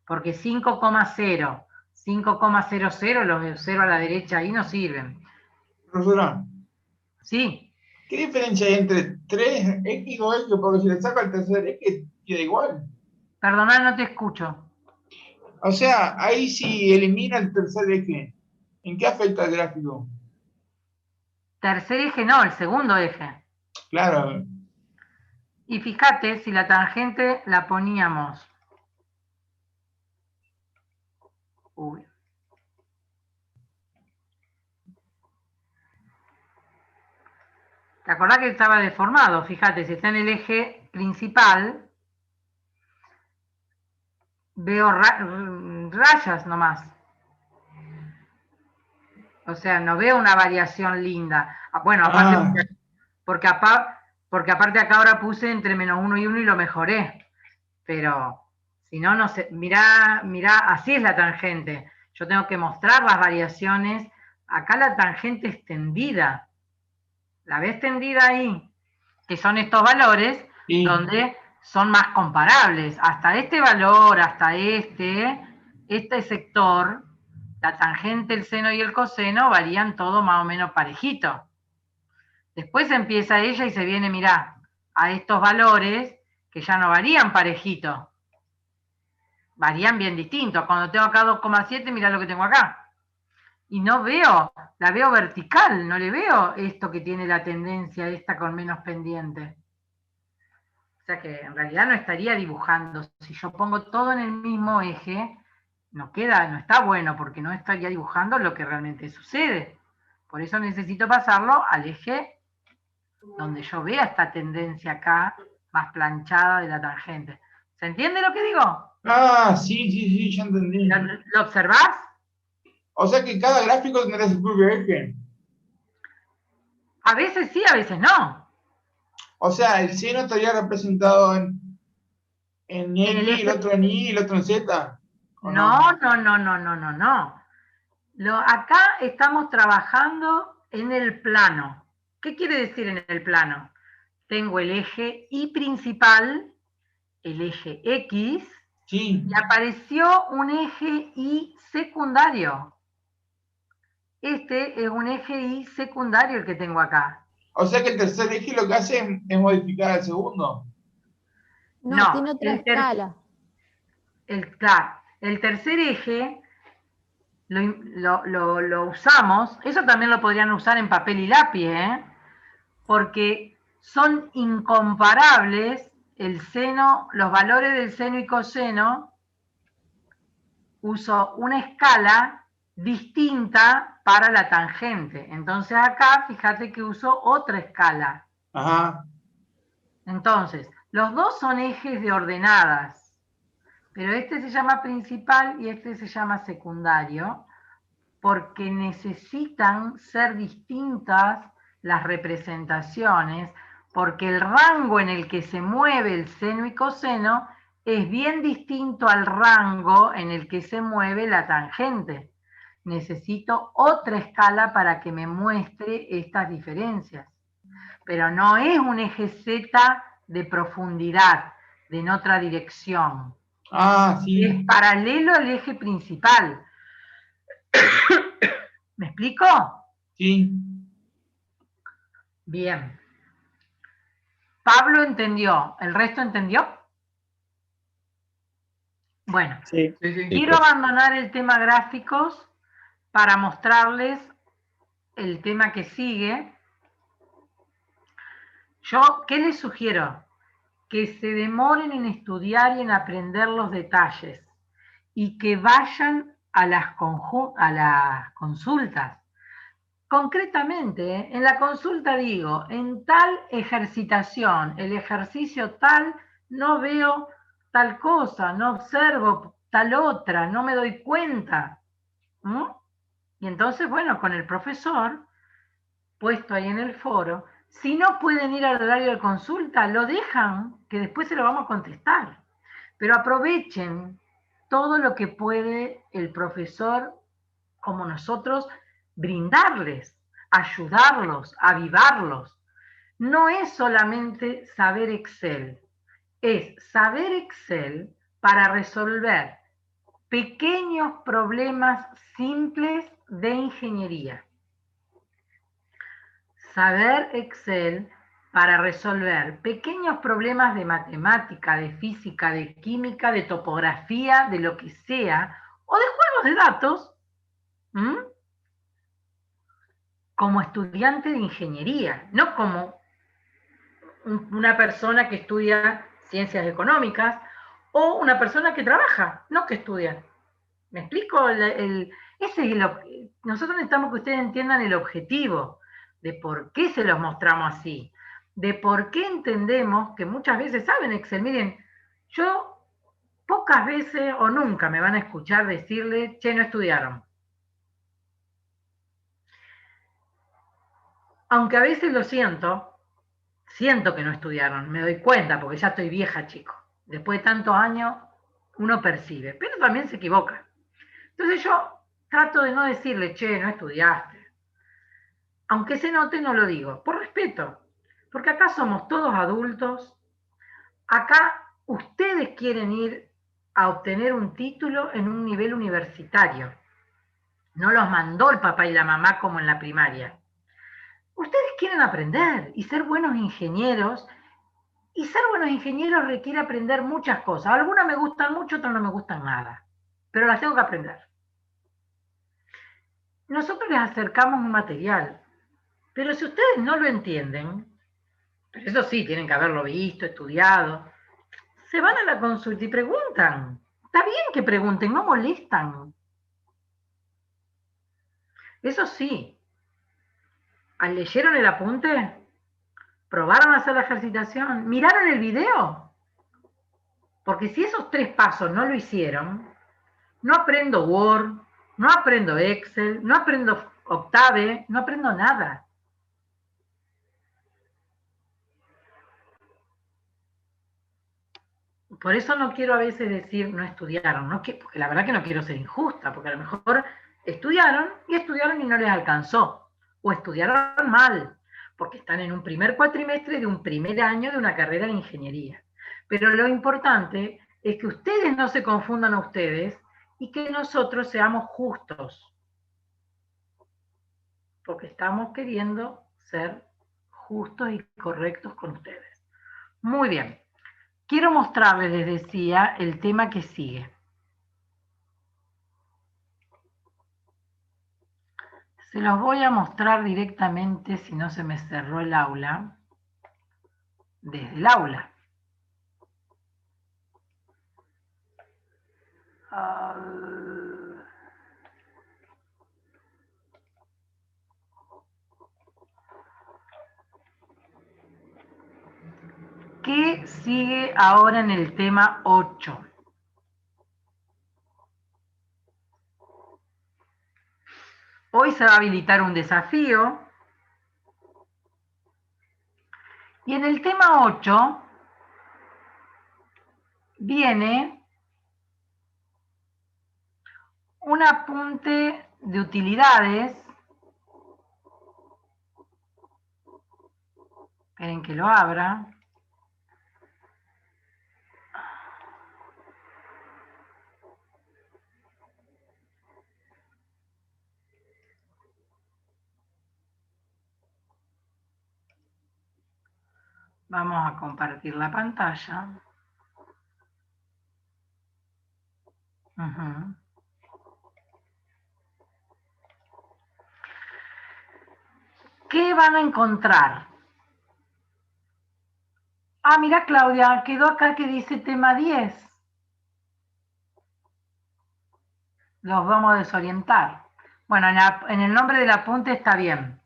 S1: porque 5,0, 5,00, los 0 a la derecha ahí no sirven.
S3: Profesora.
S1: Sí.
S3: ¿Qué diferencia hay entre 3x o x? Porque si le saco el tercer x queda igual.
S1: Perdona, no te escucho.
S3: O sea, ahí si elimina el tercer eje, ¿en qué afecta el gráfico?
S1: Tercer eje no, el segundo eje.
S3: Claro.
S1: Y fíjate, si la tangente la poníamos. Uy. ¿Te acordás que estaba deformado? Fíjate, si está en el eje principal, veo rayas nomás. O sea, no veo una variación linda. Bueno, aparte, porque aparte acá ahora puse entre -1 y 1 y lo mejoré. Pero, si no, no sé. Mirá, así es la tangente. Yo tengo que mostrar las variaciones. Acá la tangente es tendida. ¿La ves tendida ahí? Que son estos valores donde son más comparables. Hasta este valor, hasta este sector, la tangente, el seno y el coseno varían todo más o menos parejito. Después empieza ella y se viene, mirá, a estos valores que ya no varían parejito. Varían bien distintos. Cuando tengo acá 2,7, mirá lo que tengo acá. Y no veo, la veo vertical, no le veo esto que tiene la tendencia esta con menos pendiente. O sea que en realidad no estaría dibujando. Si yo pongo todo en el mismo eje, no está bueno porque no estaría dibujando lo que realmente sucede. Por eso necesito pasarlo al eje donde yo vea esta tendencia acá más planchada de la tangente. ¿Se entiende lo que digo?
S3: Ah, sí, ya entendí.
S1: ¿Lo observás?
S3: O sea que cada gráfico tendrá su propio eje.
S1: A veces sí, a veces no.
S3: O sea, el seno estaría representado en X, el otro en Y, el otro en Z.
S1: No. Acá estamos trabajando en el plano. ¿Qué quiere decir en el plano? Tengo el eje Y principal, el eje X, y apareció un eje Y secundario. Este es un eje Y secundario el que tengo acá.
S3: O sea que el tercer eje lo que hace es modificar al segundo.
S2: No, tiene otra escala.
S1: El tercer eje lo usamos, eso también lo podrían usar en papel y lápiz, porque son incomparables el seno, los valores del seno y coseno. Uso una escala distinta para la tangente. Entonces acá, fíjate que uso otra escala.
S3: Ajá.
S1: Entonces, los dos son ejes de ordenadas, pero este se llama principal y este se llama secundario, porque necesitan ser distintas las representaciones, porque el rango en el que se mueve el seno y coseno es bien distinto al rango en el que se mueve la tangente. Necesito otra escala para que me muestre estas diferencias. Pero no es un eje Z de profundidad, de en otra dirección.
S3: Ah, sí.
S1: Es paralelo al eje principal. ¿Me explico?
S3: Sí.
S1: Bien. Pablo entendió. ¿El resto entendió? Bueno,
S10: Sí.
S1: quiero abandonar el tema gráficos para mostrarles el tema que sigue. Yo, ¿qué les sugiero? Que se demoren en estudiar y en aprender los detalles y que vayan a las consultas. Concretamente, en la consulta digo, en tal ejercitación, el ejercicio tal, no veo tal cosa, no observo tal otra, no me doy cuenta. ¿Mm? Y entonces, bueno, con el profesor, puesto ahí en el foro, si no pueden ir al horario de consulta, lo dejan, que después se lo vamos a contestar. Pero aprovechen todo lo que puede el profesor, como nosotros, brindarles, ayudarlos, avivarlos. No es solamente saber Excel, es saber Excel para resolver pequeños problemas simples de ingeniería. Saber Excel para resolver pequeños problemas de matemática, de física, de química, de topografía, de lo que sea, o de juegos de datos, como estudiante de ingeniería, no como una persona que estudia ciencias económicas o una persona que trabaja, no que estudia. ¿Me explico? Nosotros necesitamos que ustedes entiendan el objetivo de por qué se los mostramos así, de por qué entendemos que muchas veces saben Excel. Miren, yo pocas veces o nunca me van a escuchar decirle, che, no estudiaron. Aunque a veces lo siento que no estudiaron, me doy cuenta porque ya estoy vieja, chico. Después de tantos años uno percibe, pero también se equivoca. Entonces yo trato de no decirle, che, no estudiaste. Aunque se note, no lo digo, por respeto. Porque acá somos todos adultos, acá ustedes quieren ir a obtener un título en un nivel universitario. No los mandó el papá y la mamá como en la primaria. Ustedes quieren aprender y ser buenos ingenieros, y ser buenos ingenieros requiere aprender muchas cosas. Algunas me gustan mucho, otras no me gustan nada, pero las tengo que aprender. Nosotros les acercamos un material, pero si ustedes no lo entienden, pero eso sí, tienen que haberlo visto, estudiado, se van a la consulta y preguntan. Está bien que pregunten, no molestan. Eso sí, ¿leyeron el apunte? ¿Probaron a hacer la ejercitación? ¿Miraron el video? Porque si esos 3 pasos no lo hicieron, no aprendo Word, no aprendo Excel, no aprendo Octave, no aprendo nada. Por eso no quiero a veces decir no estudiaron, porque la verdad que no quiero ser injusta, porque a lo mejor estudiaron y no les alcanzó, o estudiaron mal, porque están en un primer cuatrimestre de un primer año de una carrera de ingeniería. Pero lo importante es que ustedes no se confundan a ustedes y que nosotros seamos justos, porque estamos queriendo ser justos y correctos con ustedes. Muy bien. Quiero mostrarles, les decía, el tema que sigue. Se los voy a mostrar directamente, si no se me cerró el aula, desde el aula. ¿Qué sigue ahora en el tema 8? Hoy se va a habilitar un desafío. Y en el tema 8 viene un apunte de utilidades. Esperen que lo abra. Vamos a compartir la pantalla. Ujú. ¿Qué van a encontrar? Ah, mira, Claudia, quedó acá que dice tema 10. Los vamos a desorientar. Bueno, en el nombre del apunte está bien.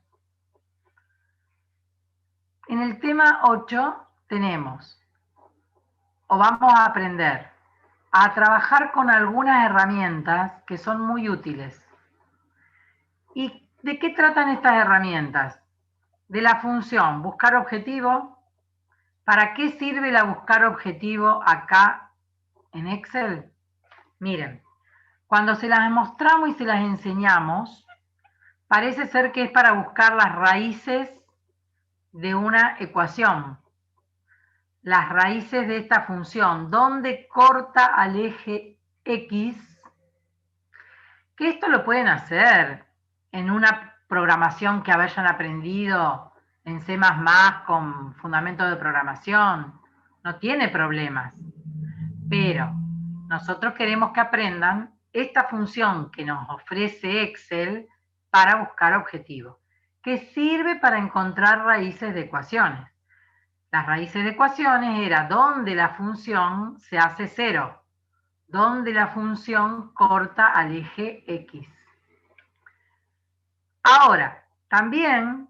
S1: En el tema 8 tenemos, o vamos a aprender, a trabajar con algunas herramientas que son muy útiles. ¿Y de qué tratan estas herramientas? De la función buscar objetivo. ¿Para qué sirve la buscar objetivo acá en Excel? Miren, cuando se las mostramos y se las enseñamos, parece ser que es para buscar las raíces de una ecuación. Las raíces de esta función, donde corta al eje X, que esto lo pueden hacer en una programación que hayan aprendido en C++ con fundamentos de programación, no tiene problemas. Pero nosotros queremos que aprendan esta función que nos ofrece Excel para buscar objetivos, que sirve para encontrar raíces de ecuaciones. Las raíces de ecuaciones era donde la función se hace cero, donde la función corta al eje X. Ahora, también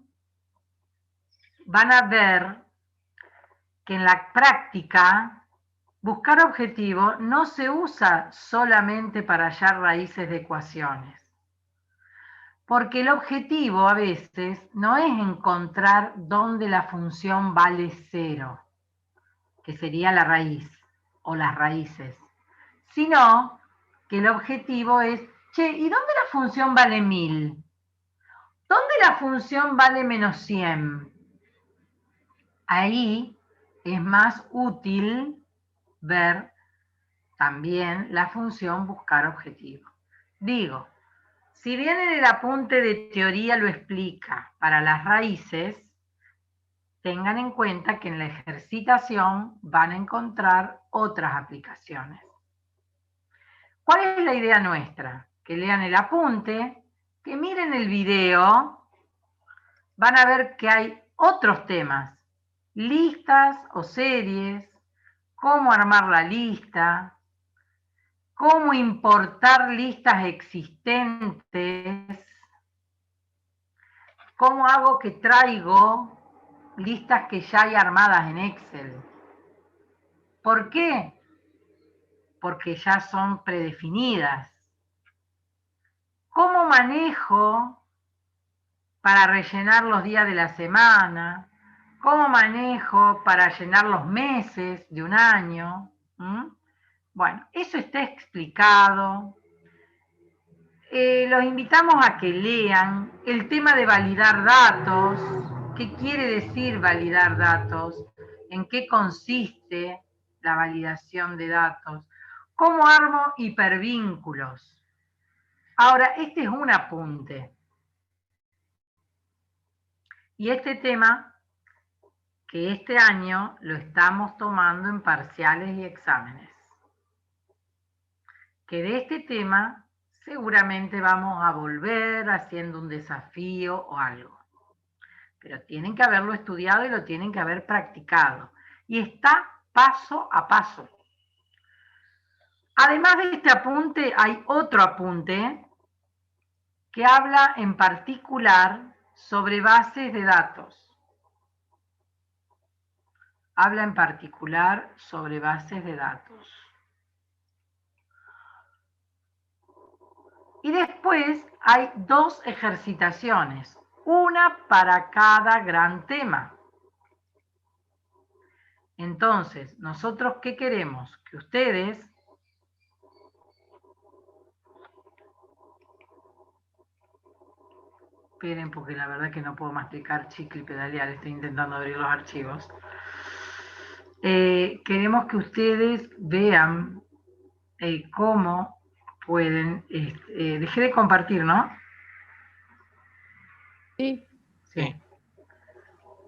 S1: van a ver que en la práctica buscar objetivo no se usa solamente para hallar raíces de ecuaciones, porque el objetivo a veces no es encontrar dónde la función vale cero, que sería la raíz o las raíces, sino que el objetivo es, che, ¿y dónde la función vale 1000? ¿Dónde la función vale menos 100? Ahí es más útil ver también la función buscar objetivo. Digo, si bien en el apunte de teoría lo explica para las raíces, tengan en cuenta que en la ejercitación van a encontrar otras aplicaciones. ¿Cuál es la idea nuestra? Que lean el apunte, que miren el video, van a ver que hay otros temas, listas o series, cómo armar la lista, cómo importar listas existentes, cómo hago que traigo listas que ya hay armadas en Excel. ¿Por qué? Porque ya son predefinidas. ¿Cómo manejo para rellenar los días de la semana? ¿Cómo manejo para llenar los meses de un año? Bueno, eso está explicado. Los invitamos a que lean el tema de validar datos. ¿Qué quiere decir validar datos? ¿En qué consiste la validación de datos? ¿Cómo armo hipervínculos? Ahora, este es un apunte. Y este tema, que este año lo estamos tomando en parciales y exámenes. Que de este tema seguramente vamos a volver haciendo un desafío o algo. Pero tienen que haberlo estudiado y lo tienen que haber practicado. Y está paso a paso. Además de este apunte, hay otro apunte que habla en particular sobre bases de datos. Habla en particular sobre bases de datos. Y después hay dos ejercitaciones, una para cada gran tema. Entonces, ¿nosotros qué queremos? Que ustedes esperen, porque la verdad que no puedo masticar chicle y pedalear, estoy intentando abrir los archivos. Queremos que ustedes vean cómo pueden, dejé de compartir, ¿no?
S2: Sí.
S1: Sí.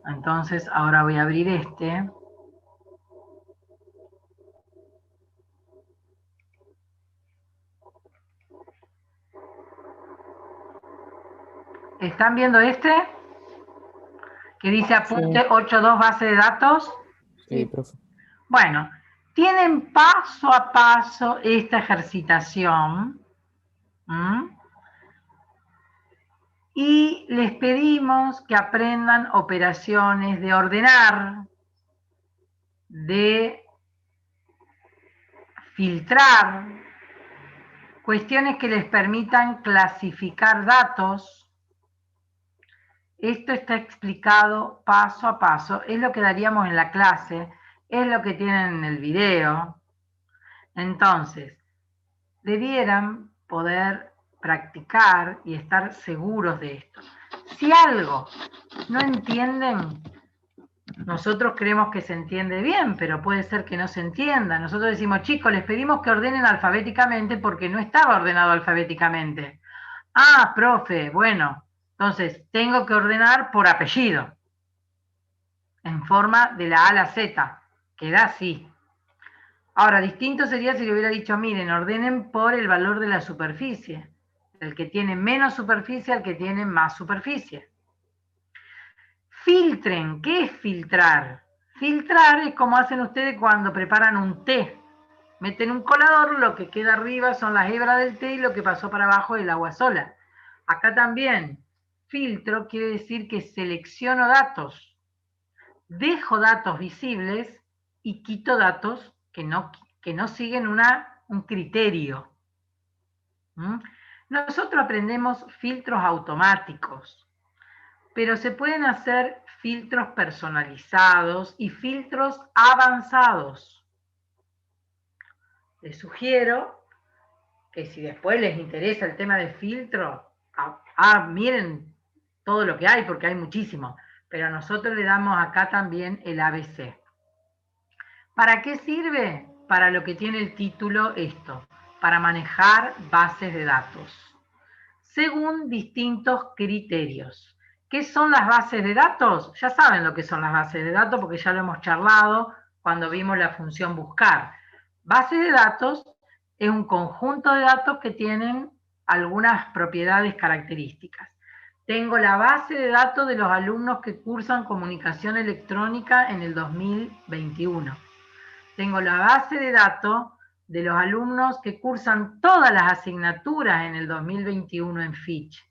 S1: Entonces ahora voy a abrir este. ¿Están viendo este? Que dice apunte 8.2 base de datos.
S7: Sí, profe.
S1: Bueno, tienen paso a paso esta ejercitación. Y les pedimos que aprendan operaciones de ordenar, de filtrar, cuestiones que les permitan clasificar datos. Esto está explicado paso a paso, es lo que daríamos en la clase, es lo que tienen en el video. Entonces, debieran poder practicar y estar seguros de esto. Si algo no entienden, nosotros creemos que se entiende bien, pero puede ser que no se entienda. Nosotros decimos, chicos, les pedimos que ordenen alfabéticamente porque no estaba ordenado alfabéticamente. Ah, profe, bueno, entonces tengo que ordenar por apellido, en forma de la A a la Z, queda así. Ahora, distinto sería si le hubiera dicho, miren, ordenen por el valor de la superficie. El que tiene menos superficie al que tiene más superficie. Filtren, ¿qué es filtrar? Filtrar es como hacen ustedes cuando preparan un té. Meten un colador, lo que queda arriba son las hebras del té y lo que pasó para abajo es el agua sola. Acá también, filtro quiere decir que selecciono datos. Dejo datos visibles y quito datos que no siguen un criterio. Nosotros aprendemos filtros automáticos, pero se pueden hacer filtros personalizados y filtros avanzados. Les sugiero que si después les interesa el tema de filtro, miren todo lo que hay, porque hay muchísimo, pero nosotros le damos acá también el ABC. ¿Para qué sirve? Para lo que tiene el título esto, para manejar bases de datos, según distintos criterios. ¿Qué son las bases de datos? Ya saben lo que son las bases de datos porque ya lo hemos charlado cuando vimos la función buscar. Base de datos es un conjunto de datos que tienen algunas propiedades características. Tengo la base de datos de los alumnos que cursan comunicación electrónica en el 2021. Tengo la base de datos de los alumnos que cursan todas las asignaturas en el 2021 en Fitch.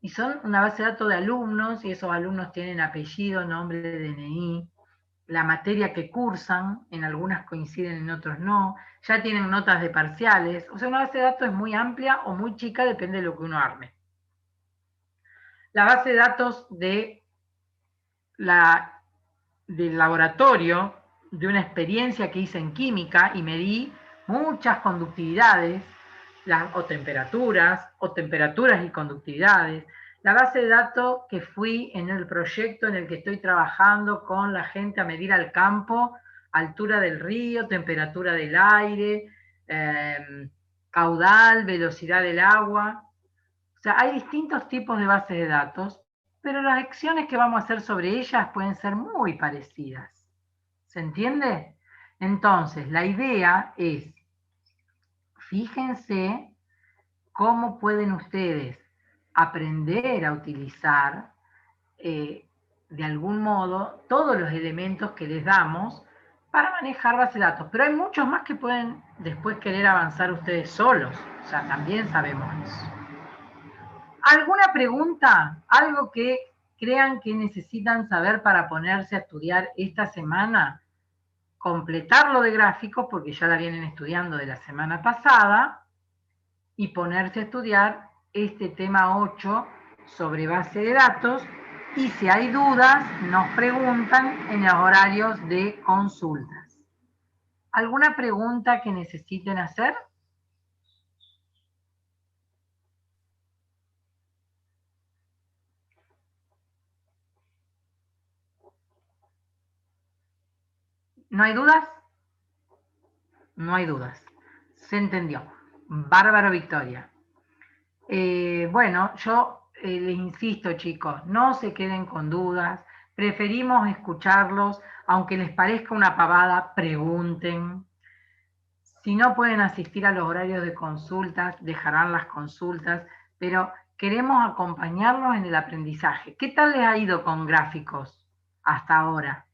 S1: Y son una base de datos de alumnos, y esos alumnos tienen apellido, nombre, DNI, la materia que cursan, en algunas coinciden, en otros no, ya tienen notas de parciales, o sea, una base de datos es muy amplia o muy chica, depende de lo que uno arme. La base de datos del laboratorio, de una experiencia que hice en química y medí muchas conductividades, o temperaturas y conductividades. La base de datos que fui en el proyecto en el que estoy trabajando con la gente a medir al campo, altura del río, temperatura del aire, caudal, velocidad del agua. O sea, hay distintos tipos de bases de datos, pero las acciones que vamos a hacer sobre ellas pueden ser muy parecidas. ¿Se entiende? Entonces, la idea es, fíjense cómo pueden ustedes aprender a utilizar de algún modo todos los elementos que les damos para manejar bases de datos. Pero hay muchos más que pueden después querer avanzar ustedes solos. O sea, también sabemos eso. ¿Alguna pregunta? ¿Algo que crean que necesitan saber para ponerse a estudiar esta semana? Completarlo de gráficos, porque ya la vienen estudiando de la semana pasada, y ponerse a estudiar este tema 8 sobre base de datos, y si hay dudas, nos preguntan en los horarios de consultas. ¿Alguna pregunta que necesiten hacer? ¿No hay dudas? No hay dudas. Se entendió. Bárbaro, Victoria. Bueno, yo les insisto, chicos, no se queden con dudas, preferimos escucharlos, aunque les parezca una pavada, pregunten. Si no pueden asistir a los horarios de consultas, dejarán las consultas, pero queremos acompañarlos en el aprendizaje. ¿Qué tal les ha ido con gráficos hasta ahora?